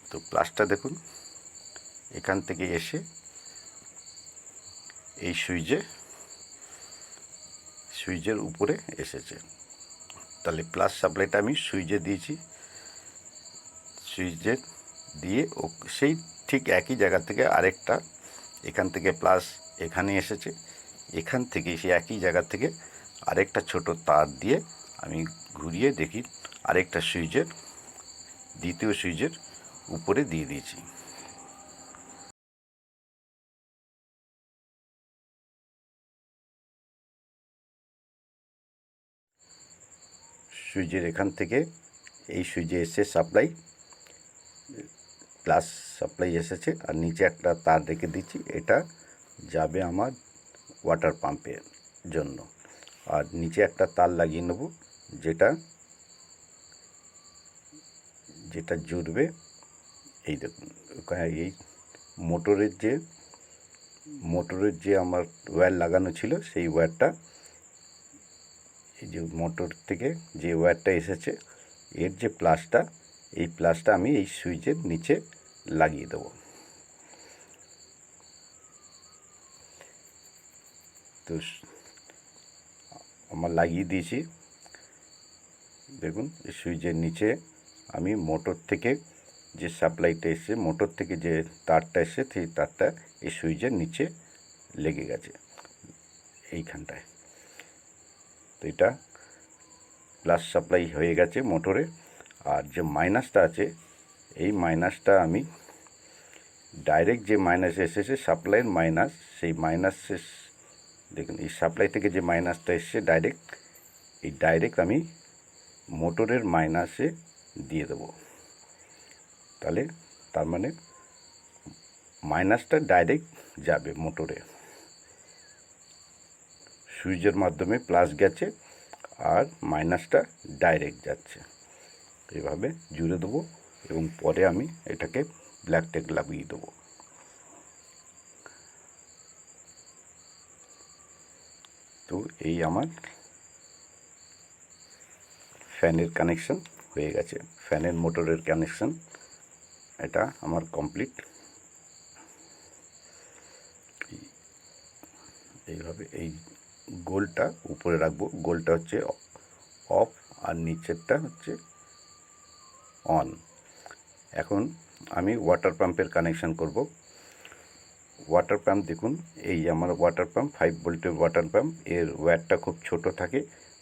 তো প্লাসটা দেখুন এখান থেকে এসে এই সুইচের উপরে এসেছে। তাহলে প্লাস সাপ্লাইটা আমি সুইচে দিয়েছি, সুইচে দিয়ে ও সেই ঠিক একই জায়গা থেকে আরেকটা, এখান থেকে প্লাস এখানে এসেছে, এখান থেকে সেই একই জায়গা থেকে আরেকটা ছোট তার দিয়ে আমি ঘুরিয়ে দেখি আরেকটা সুইচের, দ্বিতীয় সুইচের উপরে দিয়ে দিয়েছি। সুইচের এখান থেকে এই সুইচে এসে সাপ্লাই, প্লাস সাপ্লাই এসেছে, আর নিচে একটা তার রেখে দিচ্ছি। এটা যাবে আমার ওয়াটার পাম্পের জন্য। আর নিচে একটা তার লাগিয়ে নেব, যেটা জুড়বে এই দেখুন এই মোটরের যে আমার ওয়্যার লাগানো ছিল, সেই ওয়্যারটা, এই যে মোটর থেকে যে ওয়্যারটা এসেছে এর যে প্লাসটা, এই প্লাসটা আমি এই সুইচের নিচে লাগিয়ে দেব। তো আমার লাগিয়ে দিয়েছি। দেখুন এই সুইচের নিচে আমি মোটর থেকে যে সাপ্লাইটা এসছে, মোটর থেকে যে তারটা এসছে, সেই তারটা এই সুইচের নিচে লেগে গেছে এইখানটায়। তো এটা প্লাস সাপ্লাই হয়ে গেছে মোটরে। আর যে মাইনাসটা আছে, এই মাইনাসটা আমি ডাইরেক্ট, যে মাইনাস এসেছে সাপ্লাইয়ের মাইনাস, সেই মাইনাসে দেখুন এই সাপ্লাই থেকে যে মাইনাসটা এসছে ডাইরেক্ট আমি মোটরের মাইনাসে দিয়ে দেবো। তাহলে তার মানে মাইনাসটা ডাইরেক্ট যাবে মোটরে, সুইচের মাধ্যমে প্লাস গেছে আর মাইনাসটা ডাইরেক্ট যাচ্ছে। এভাবে জুড়ে দেবো এবং পরে আমি এটাকে ব্ল্যাক টেপ লাগিয়ে দেবো। তো এই আমার ফ্যানের কানেকশন হয়ে গেছে, ফ্যানের মোটরের কানেকশন এটা আমার কমপ্লিট। এইভাবে এই গোলটা উপরে রাখবো, গোলটা হচ্ছে অফ আর নিচেরটা হচ্ছে অন। এখন আমি ওয়াটার পাম্পের কানেকশান করব। ওয়াটার পাম্প দেখুন, এই আমার ওয়াটার পাম্প 5 ভোল্টের ওয়াটার পাম্প, এর ওয়্যারটা খুব ছোট থাকে,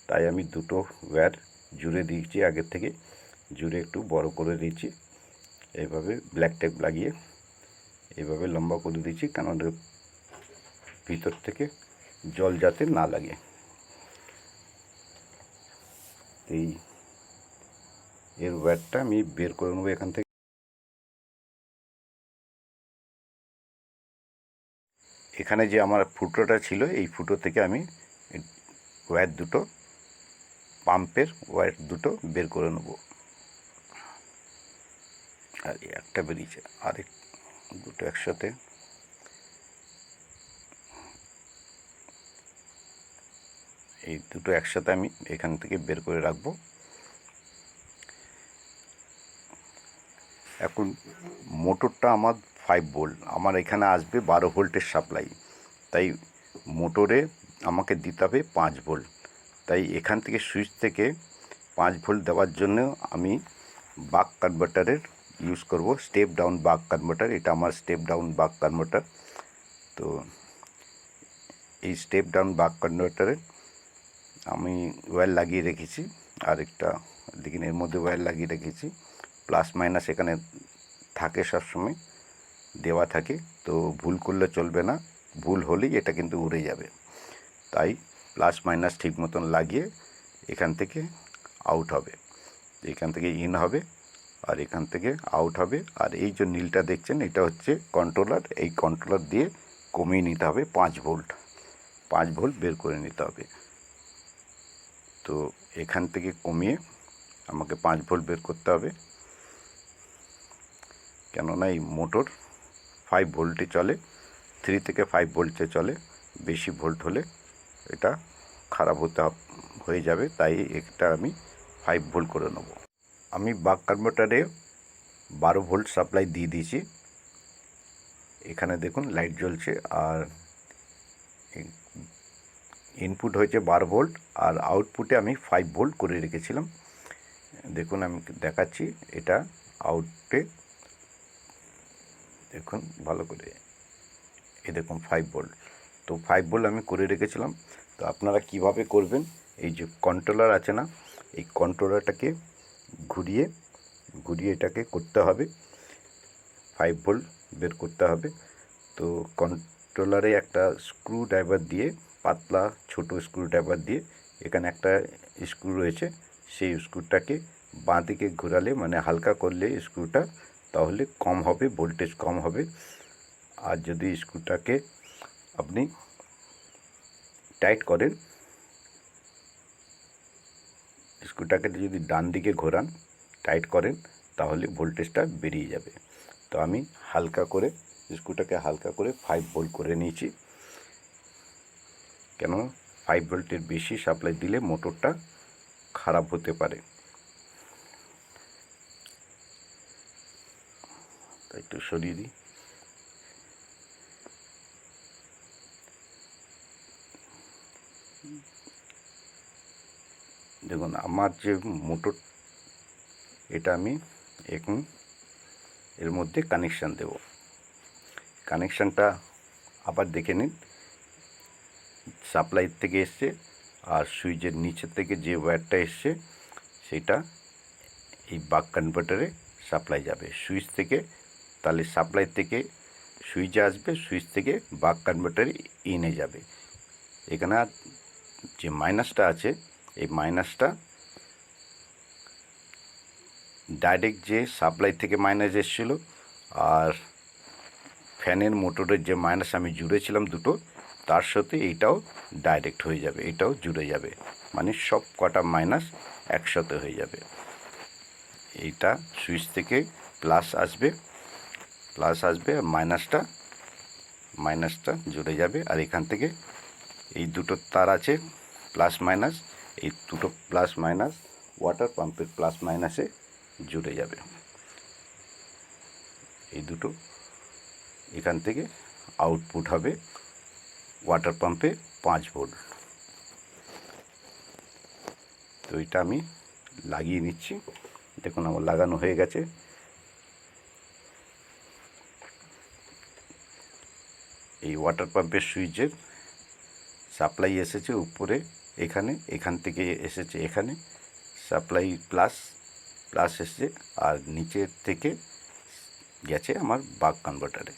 তাই আমি দুটো ওয়্যার জুড়ে দিয়েছি, আগের থেকে জুড়ে একটু বড় করে দিয়েছি। এইভাবে ব্ল্যাক টেপ লাগিয়ে এইভাবে লম্বা করে দিচ্ছি, কারণ ভিতর থেকে জল যাতে না লাগে। এই এর ওয়্যারটা আমি বের করে নেবো এখান থেকে। এখানে যে আমার ফুটোটা ছিল, এই ফুটো থেকে আমি ওয়্যার দুটো, পাম্পের ওয়্যার দুটো বের করে নেব। আর একটা বেরিয়েছে, আরেক দুটো একসাথে। এই দুটো একসাথে আমি এখান থেকে বের করে রাখবো। এখন মোটরটা আমার 5 ভোল্ট, আমার এখানে আসবে 12 ভোল্টের সাপ্লাই, তাই মোটরে আমাকে দিতে হবে 5 ভোল্ট। তাই এখান থেকে সুইচ থেকে 5 ভোল্ট দেওয়ার জন্য আমি বাক কনভার্টারের ইউজ করব, স্টেপ ডাউন বাক কনভার্টার। এটা আমার স্টেপ ডাউন বাক কনভার্টার। তো এই স্টেপ ডাউন বাক কনভার্টারে আমি ওয়্যার লাগিয়ে রেখেছি, আরেকটা দেখুন এর মধ্যে ওয়্যার লাগিয়ে রেখেছি। প্লাস মাইনাস এখানে থাকে, সবসময় দেওয়া থাকে, তো ভুল করলে চলবে না, ভুল হলেই এটা কিন্তু উড়ে যাবে। তাই প্লাস মাইনাস ঠিক মতন লাগিয়ে এখান থেকে আউট হবে, এখান থেকে ইন হবে আর এখান থেকে আউট হবে। আর এই যে নীলটা দেখছেন, এটা হচ্ছে কন্ট্রোলার। এই কন্ট্রোলার দিয়ে কমিয়ে নিতে হবে 5 ভোল্ট, 5 ভোল্ট বের করে নিতে হবে। তো এখান থেকে কমিয়ে আমাকে 5 ভোল্ট বের করতে হবে, কেননা এই মোটর 5 ভোল্টে চলে, 3 থেকে 5 ভোল্টে চলে। বেশি ভোল্ট হলে এটা খারাপ হয়ে যাবে, তাই এটা আমি 5 ভোল্ট করে নেব। আমি বাক কনভার্টারে 12 ভোল্ট সাপ্লাই দিয়ে দিয়েছি। এখানে দেখুন লাইট জ্বলছে, আর ইনপুট হয়েছে 12 ভোল্ট, আর আউটপুটে আমি 5 ভোল্ট করে রেখেছিলাম। দেখুন আমি দেখাচ্ছি, এটা আউটে দেখুন ভালো করে, এই দেখুন 5 ভোল্ট। তো 5 ভোল্ট আমি করে রেখেছিলাম। তো আপনারা কিভাবে করবেন, এই যে কন্ট্রোলার আছে না, এই কন্ট্রোলারটাকে ঘুরিয়ে ঘুরিয়ে এটাকে করতে হবে, 5 ভোল্ট বের করতে হবে। তো কন্ট্রোলারে একটা স্ক্রু ড্রাইভার দিয়ে, পাতলা ছোট স্ক্রু ড্রাইভার দিয়ে, এখানে একটা স্ক্রু রয়েছে, সেই স্ক্রুটাকে বাঁ দিকে ঘোরালে, মানে হালকা করলে স্ক্রুটা, তাহলে কম হবে, ভোল্টেজ কম হবে। আর যদি স্ক্রুটাকে আপনি টাইট করেন, স্ক্রুটাকে যদি ডান দিকে ঘোরান, টাইট করেন, তাহলে ভোল্টেজটা বেরিয়ে যাবে। তো আমি হালকা করে স্ক্রুটাকে হালকা করে 5 ভোল্ট করে নিয়েছি, কেন 5 ভোল্টের বেশি সাপ্লাই দিলে মোটরটা খারাপ হতে পারে। তাই একটু সরিয়ে দিই। দেখুন আমার যে মোটর, এটা আমি এখন এর মধ্যে কানেকশান দেব। কানেকশানটা আবার দেখে নিন, সাপ্লাই থেকে এসছে, আর সুইচের নিচের থেকে যে ওয়্যারটা এসছে সেটা এই বাক কনভার্টারে সাপ্লাই যাবে সুইচ থেকে। তাহলে সাপ্লাই থেকে সুইচে আসবে, সুইচ থেকে বাক কনভার্টারে ইনে যাবে। এখানে যে মাইনাসটা আছে, এই মাইনাসটা ডাইরেক্ট যে সাপ্লাই থেকে মাইনাস এসেছিলো, আর ফ্যানের মোটরের যে মাইনাস আমি জুড়েছিলাম দুটো, তার সাথে এইটাও ডাইরেক্ট হয়ে যাবে, এটাও জুড়ে যাবে, মানে সব কটা মাইনাস একসাথে হয়ে যাবে। এইটা সুইচ থেকে প্লাস আসবে, আর মাইনাসটা জুড়ে যাবে। আর এখান থেকে এই দুটো তার আছে প্লাস মাইনাস, এই দুটো প্লাস মাইনাস ওয়াটার পাম্পের প্লাস মাইনাসে জুড়ে যাবে। এই দুটো এখান থেকে আউটপুট হবে ওয়াটার পাম্পে 5 ভোল্ট। তো এটা আমি লাগিয়ে নিচ্ছি। দেখুন আমার লাগানো হয়ে গেছে। এই ওয়াটার পাম্পের সুইচের সাপ্লাই এসেছে উপরে, এখান থেকে এসেছে এখানে সাপ্লাই প্লাস এসেছে, আর নিচের থেকে গেছে আমার বাক কনভার্টারে।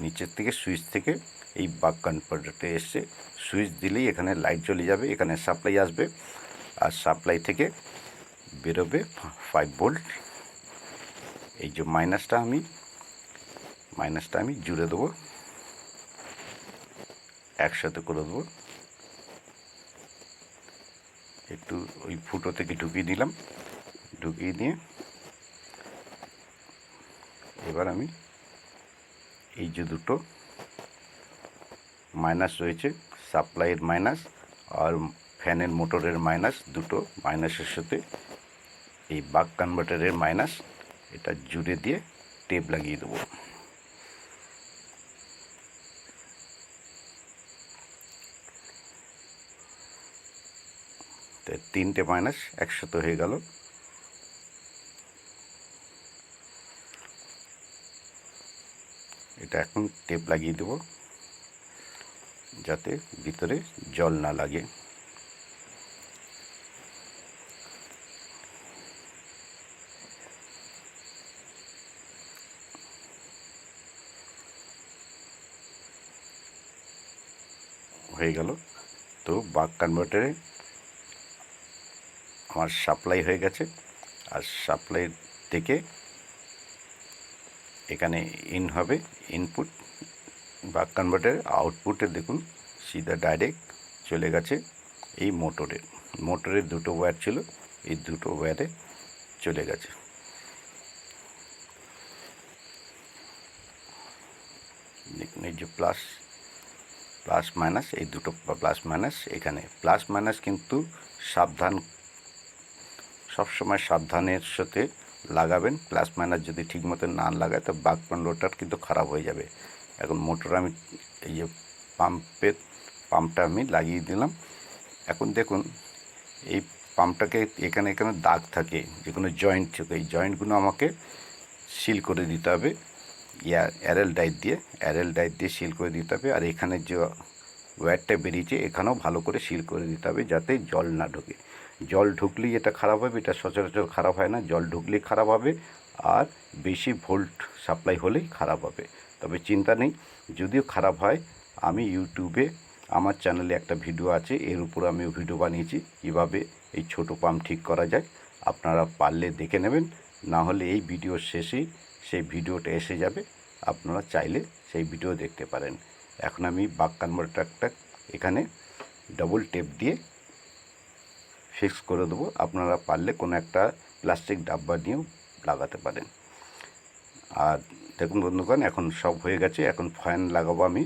নিচের থেকে সুইচ থেকে এই বাক কনভার্টারটা এসছে, সুইচ দিলেই এখানে লাইট জ্বলে যাবে, এখানে সাপ্লাই আসবে, আর সাপ্লাই থেকে বেরোবে 5 ভোল্ট। এই যে মাইনাসটা আমি জুড়ে দেবো, একসাথে করে দেবো। একটু ওই ফুটো থেকে ঢুকিয়ে দিলাম, ঢুকিয়ে দিয়ে এবার আমি এই যে দুটো মাইনাস রয়েছে, সাপ্লাইয়ের মাইনাস আর ফ্যানের মোটরের মাইনাস, দুটো মাইনাসের সাথে এই বাক কনভার্টারের মাইনাস, এটা জুড়ে দিয়ে টেপ লাগিয়ে দেবো। তো 3টে মাইনাস একসাথে হয়ে গেল। এটা এখন টেপ লাগিয়ে দেবো যাতে ভিতরে জল না লাগে। হয়ে গেল। তো বাক কনভার্টারে আমার সাপ্লাই হয়ে গেছে, আর সাপ্লাই থেকে এখানে ইন হবে ইনপুট, বাক কনভার্টারের আউটপুটে দেখুন সিধা ডাইরেক্ট চলে গেছে এই মোটরের দুটো ওয়্যার ছিল, এই দুটো ওয়্যারে চলে গেছে। দেখুন এই যে প্লাস মাইনাস, এই দুটো প্লাস মাইনাস, এখানে প্লাস মাইনাস কিন্তু সাবধান, সবসময় সাবধানের সাথে লাগাবেন। প্লাস মাইনাস যদি ঠিক মতো না লাগায় তো বাক কনভার্টার কিন্তু খারাপ হয়ে যাবে। এখন মোটর আমি এই যে পাম্পটা আমি লাগিয়ে দিলাম। এখন দেখুন এই পাম্পটাকে এখানে দাগ থাকে, যে কোনো জয়েন্ট থাকে, এই জয়েন্টগুলো আমাকে সিল করে দিতে হবে অ্যারেল ডাইট দিয়ে সিল করে দিতে হবে। আর এখানে যে ওয়্যারটা বেরিয়েছে এখানেও ভালো করে সিল করে দিতে হবে যাতে জল না ঢোকে। জল ঢুকলেই এটা খারাপ হবে, এটা সচরাচর খারাপ হয় না, জল ঢুকলেই খারাপ হবে, আর বেশি ভোল্ট সাপ্লাই হলেই খারাপ হবে। তবে চিন্তা নেই, যদিও খারাপ হয়, আমি ইউটিউবে আমার চ্যানেলে একটা ভিডিও আছে, এর উপর আমি ভিডিও বানিয়েছি কীভাবে এই ছোটো পাম্প ঠিক করা যায়। আপনারা পারলে দেখে নেবেন, না হলে এই ভিডিওর শেষেই সেই ভিডিওটা এসে যাবে, আপনারা চাইলে সেই ভিডিও দেখতে পারেন। এখন আমি বাক কনভার্টারটা এখানে ডবল টেপ দিয়ে ফিক্স করে দেবো। আপনারা পারলে কোনো একটা প্লাস্টিক ডাব্বা নিয়েও লাগাতে পারেন। আর দেখুন বন্ধুগণ, এখন সব হয়ে গেছে। এখন ফ্যান লাগাবো আমি।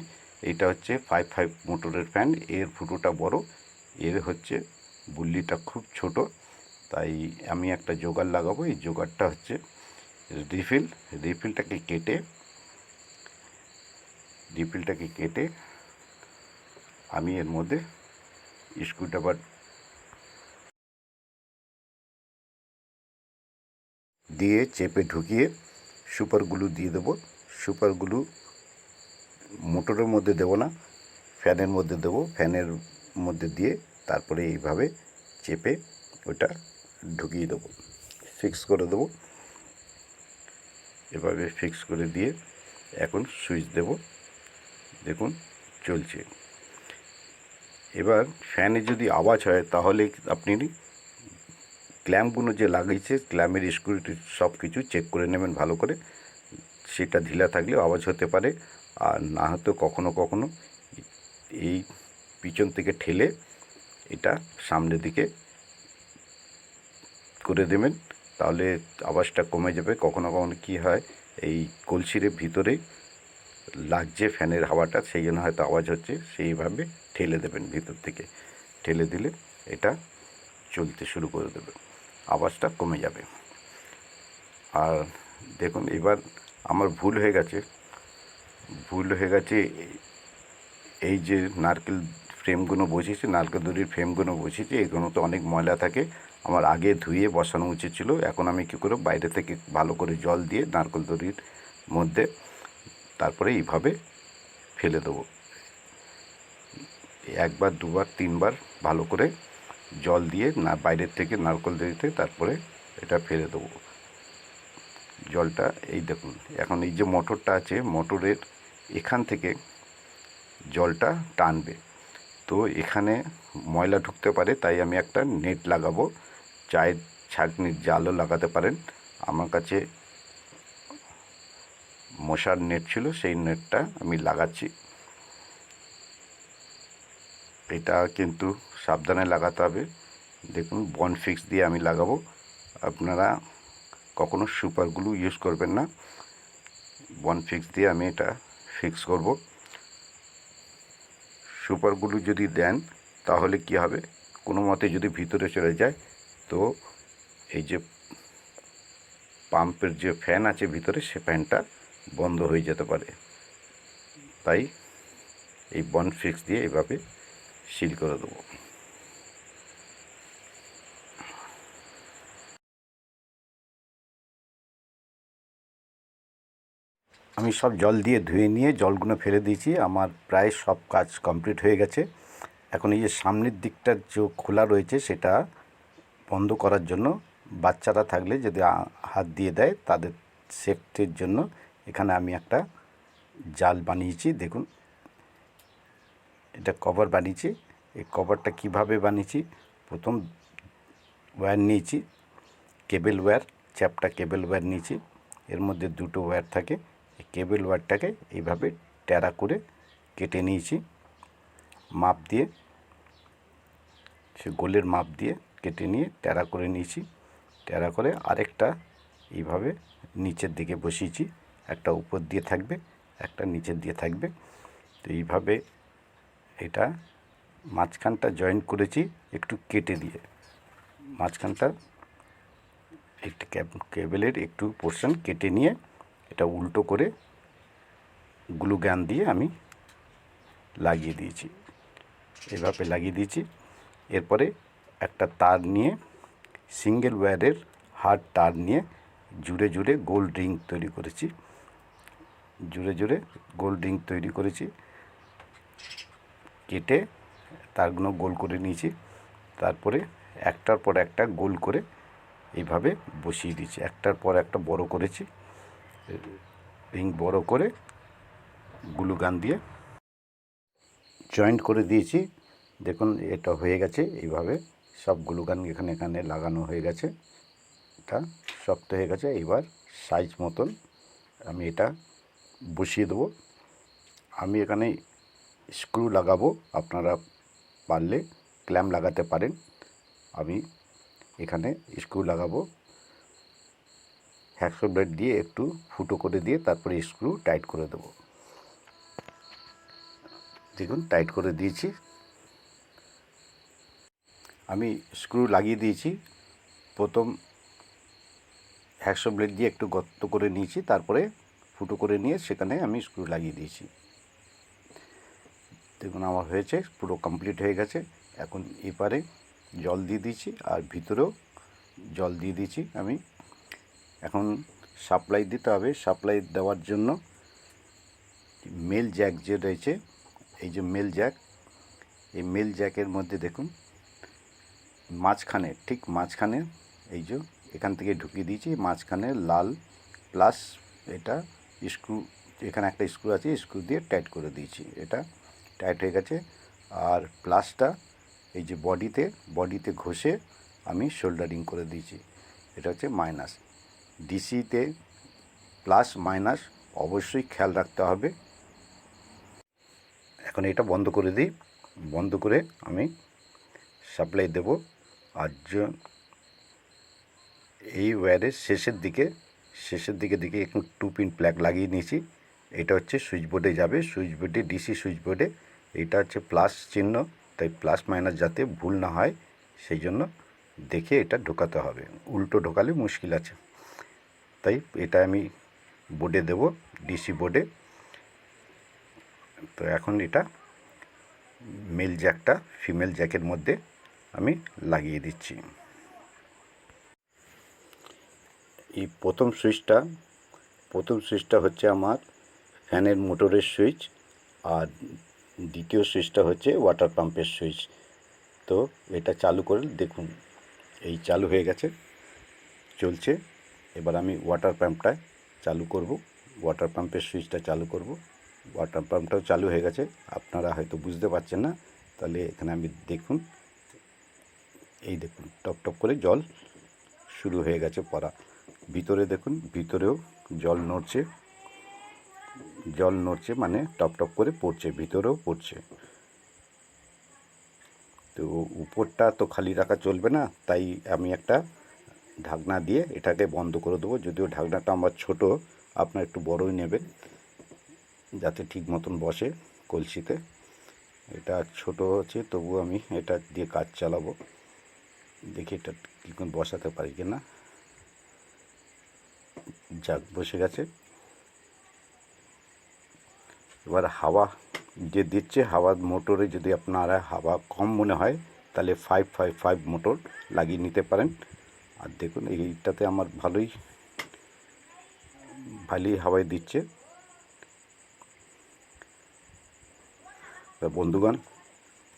এইটা হচ্ছে 5 মোটরের ফ্যান, এর ফুটোটা বড়, এর হচ্ছে বুল্লিটা খুব ছোট, তাই আমি একটা জোগাড় লাগাবো। এই জোগাড়টা হচ্ছে রিফিলটাকে কেটে আমি এর মধ্যে স্ক্রুড্রাইভার দিয়ে চেপে ঢুকিয়ে সুপার গ্লু দিয়ে দেবো। সুপার গ্লু মোটরের মধ্যে দেবো না, ফ্যানের মধ্যে দেবো। ফ্যানের মধ্যে দিয়ে তারপরে এইভাবে চেপে ওটা ঢুকিয়ে দেবো, ফিক্স করে দেবো। এভাবে ফিক্স করে দিয়ে এখন সুইচ দেব, দেখুন চলছে। এবার ফ্যানে যদি আওয়াজ হয় তাহলে আপনি ক্ল্যাম্পগুলো যে লাগিয়েছে, ক্ল্যাম্পের স্ক্রুটি সব কিছু চেক করে নেবেন ভালো করে। সেটা ঢিলা থাকলে আওয়াজ হতে পারে, আর না হয়তো কখনো কখনো এই পিছন থেকে ঠেলে এটা সামনের দিকে করে দেবেন, তাহলে আওয়াজটা কমে যাবে। কখনো কখনো কী হয়, এই কলসির ভিতরে লাগছে ফ্যানের হাওয়াটা, সেই জন্য হয়তো আওয়াজ হচ্ছে। সেইভাবে ঠেলে দেবেন, ভিতর থেকে ঠেলে দিলে এটা চলতে শুরু করে দেবে, আওয়াজটা কমে যাবে। আর দেখুন এবার আমার ভুল হয়ে গেছে, এই যে নারকেল ফ্রেমগুলো বসিয়েছি, নারকেল দড়ির ফ্রেমগুলো বসিয়েছি, এগুলো তো অনেক ময়লা থাকে, আমার আগে ধুয়ে বসানো উচিত ছিল। এখন আমি কী করে বাইরে থেকে ভালো করে জল দিয়ে নারকেল দড়ির মধ্যে তারপরে এইভাবে ফেলে দেবো। একবার দুবার তিনবার ভালো করে জল দিয়ে বাইরের থেকে নারকেল দড়িতে তারপরে এটা ফেলে দেবো। জলটা এই দেখুন, এখন এই যে মোটরটা আছে, মোটরের এখান থেকে জলটা টানবে। তো এখানে ময়লা ঢুকতে পারে, তাই আমি একটা নেট লাগাবো। চায়ের ছাঁকনির জালও লাগাতে পারেন। আমার কাছে মশার নেট ছিল, সেই নেটটা আমি লাগাচ্ছি। এটা কিন্তু সাবধানে লাগাতে হবে। দেখুন, বনফিক্স দিয়ে আমি লাগাবো। আপনারা কখনো সুপার গ্লু ইউজ করবেন না, বনফিক্স দিয়ে আমি এটা ফিক্স করব। সুপার গ্লু যদি দেন তাহলে কি হবে, কোনো মতে যদি ভিতরে চলে যায় তো এই যে পাম্পের যে ফ্যান আছে ভিতরে, সে ফ্যানটা বন্ধ হয়ে যেতে পারে। তাই এই বনফিক্স দিয়ে এইভাবে সিল করে দেবো। আমি সব জল দিয়ে ধুয়ে নিয়ে জলগুলো ফেলে দিয়েছি। আমার প্রায় সব কাজ কমপ্লিট হয়ে গেছে। এখন এই যে সামনের দিকটা যে খোলা রয়েছে, সেটা বন্ধ করার জন্য বাচ্চারা থাকলে যদি হাত দিয়ে দেয়, তাদের সেফটির জন্য এখানে আমি একটা জাল বানিয়েছি। দেখুন, এটা কভার বানিয়েছি। এই কভারটা কিভাবে বানিয়েছি, প্রথম ওয়্যার নিয়েছি, কেবল ওয়্যার, চ্যাপ্টা কেবল ওয়্যার নিয়েছি। এর মধ্যে দুটো ওয়্যার থাকে। এই কেবল ওয়্যারটাকে এইভাবে ট্যারা করে কেটে নিয়েছি মাপ দিয়ে, সে গোলের মাপ দিয়ে কেটে নিয়ে ট্যারা করে নিয়েছি। ট্যারা করে আরেকটা এইভাবে নিচের দিকে বসিয়েছি। একটা উপর দিয়ে থাকবে, একটা নিচের দিয়ে থাকবে। তো এইভাবে এটা মাঝখানটা জয়েন্ট করেছি একটু কেটে দিয়ে। মাঝখানটা একটু কেবেলের একটু পোর্শন কেটে নিয়ে এটা উল্টো করে গ্লু গান দিয়ে আমি লাগিয়ে দিয়েছি। এভাবে লাগিয়ে দিয়েছি। এরপরে একটা তার নিয়ে, সিঙ্গেল ওয়্যারের হার্ড তার নিয়ে জুড়ে জুড়ে গোল রিং তৈরি করেছি। জুড়ে জুড়ে গোল রিং তৈরি করেছি, কেটে তারগুলো গোল করে নিয়েছি। তারপরে একটার পর একটা গোল করে এইভাবে বসিয়ে দিয়েছি। একটার পর একটা বড় করেছি, রিং বড় করে গ্লু গান দিয়ে জয়েন্ট করে দিয়েছি। দেখুন, এটা হয়ে গেছে। এইভাবে সব গ্লু গান এখানে এখানে লাগানো হয়ে গেছে। এটা শক্ত হয়ে গেছে। এবার সাইজ মতন আমি এটা বসিয়ে দেবো। আমি এখানে স্ক্রু লাগাবো, আপনারা পারলে ক্ল্যাম্প লাগাতে পারেন। আমি এখানে স্ক্রু লাগাবো। হ্যাকসো ব্লেড দিয়ে একটু ফুটো করে দিয়ে তারপরে স্ক্রু টাইট করে দেবো। দেখুন, টাইট করে দিয়েছি। আমি স্ক্রু লাগিয়ে দিয়েছি। প্রথম হ্যাকসো ব্লেড দিয়ে একটু গর্ত করে নিয়েছি, তারপরে ফুটো করে নিয়ে সেখানে আমি স্ক্রু লাগিয়ে দিয়েছি। দেখুন, আমার হয়েছে, পুরো কমপ্লিট হয়ে গেছে। এখন এপারে জল দিয়ে দিয়েছি আর ভিতরেও জল দিয়ে দিয়েছি। আমি এখন সাপ্লাই দিতে হবে। সাপ্লাই দেওয়ার জন্য মেল জ্যাক যে রয়েছে, এই যে মেল জ্যাক, এই মেল জ্যাকের মধ্যে দেখুন মাঝখানে, ঠিক মাঝখানে এই যে এখান থেকে ঢুকিয়ে দিয়েছি। মাঝখানে লাল প্লাস, এটা স্ক্রু, এখানে একটা স্ক্রু আছে, স্ক্রু দিয়ে টাইট করে দিয়েছি। এটা টাইট হয়ে গেছে। আর প্লাসটা এই যে বডিতে ঘষে আমি শোল্ডারিং করে দিয়েছি। এটা হচ্ছে মাইনাস। ডিসিতে প্লাস মাইনাস অবশ্যই খেয়াল রাখতে হবে। এখন এটা বন্ধ করে দিই। বন্ধ করে আমি সাপ্লাই দেব। আর এই ওয়্যারের শেষের দিকে একটু 2 পিন প্লাগ লাগিয়ে নিয়েছি। এটা হচ্ছে সুইচ বোর্ডে যাবে। সুইচ বোর্ডে, ডিসি সুইচ বোর্ডে এটা হচ্ছে প্লাস চিহ্ন, তাই প্লাস মাইনাস যাতে ভুল না হয় সেই জন্য দেখে এটা ঢোকাতে হবে। উল্টো ঢোকালে মুশকিল আছে। তাই এটা আমি বোর্ডে দেব, ডিসি বোর্ডে। তো এখন এটা মেল জ্যাকটা ফিমেল জ্যাকের মধ্যে আমি লাগিয়ে দিচ্ছি। এই প্রথম সুইচটা হচ্ছে আমার ফ্যানের মোটরের সুইচ, আর দ্বিতীয় সুইচটা হচ্ছে ওয়াটার পাম্পের সুইচ। তো এটা চালু করে দেখুন, এই চালু হয়ে গেছে, চলছে। এবার আমি ওয়াটার পাম্পটা চালু করব, ওয়াটার পাম্পের সুইচটা চালু করব। ওয়াটার পাম্পটাও চালু হয়ে গেছে, আপনারা হয়তো বুঝতে পারছেন না। তাহলে এখানে আমি দেখুন, এই দেখুন টপ টপ করে জল শুরু হয়ে গেছে পড়া। ভিতরে দেখুন, ভিতরেও জল নড়ছে, জল নড়ছে মানে টপ টপ করে পড়ছে, ভিতরেও পড়ছে। তো উপরটা তো খালি রাখা চলবে না, তাই আমি একটা ঢাকনা দিয়ে এটাকে বন্ধ করে দেবো। যদিও ঢাকনাটা আমার ছোট, আপনার একটু বড়ই নেবেন যাতে ঠিক মতন বসে কলসিতে। এটা ছোট হচ্ছে, তবু আমি এটা দিয়ে কাজ চালাবো। দেখি এটা কী করে বসাতে পারি কি না। যাক, বসে গেছে। এবার হাওয়া যে দিচ্ছে, হাওয়া মোটরে যদি আপনারা হাওয়া কম মনে হয় তাহলে 555 মোটর লাগিয়ে নিতে পারেন। আর দেখুন এইটাতে আমার ভালোই হাওয়াই দিচ্ছে। বন্ধুগণ,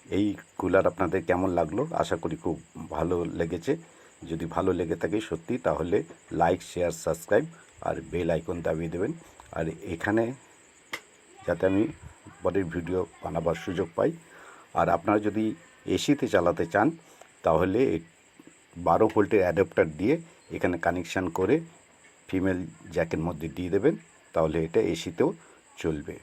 এই কুলার আপনাদের কেমন লাগলো? আশা করি খুব ভালো লেগেছে। যদি ভালো লেগে থাকে সত্যি, তাহলে লাইক, শেয়ার, সাবস্ক্রাইব আর বেল আইকন দাবিয়ে দেবেন। আর এখানে যাতে আমি পরের ভিডিও বানাবার সুযোগ পাই। আর আপনারা যদি এসিতে চালাতে চান তাহলে 12 ভোল্টের অ্যাডাপ্টার দিয়ে এখানে কানেকশান করে ফিমেল জ্যাকের মধ্যে দিয়ে দেবেন, তাহলে এটা এসিতেও চলবে।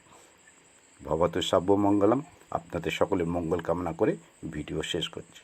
ভবতু সর্বমঙ্গলম। আপনাদের সকলের মঙ্গল কামনা করে ভিডিও শেষ করছি।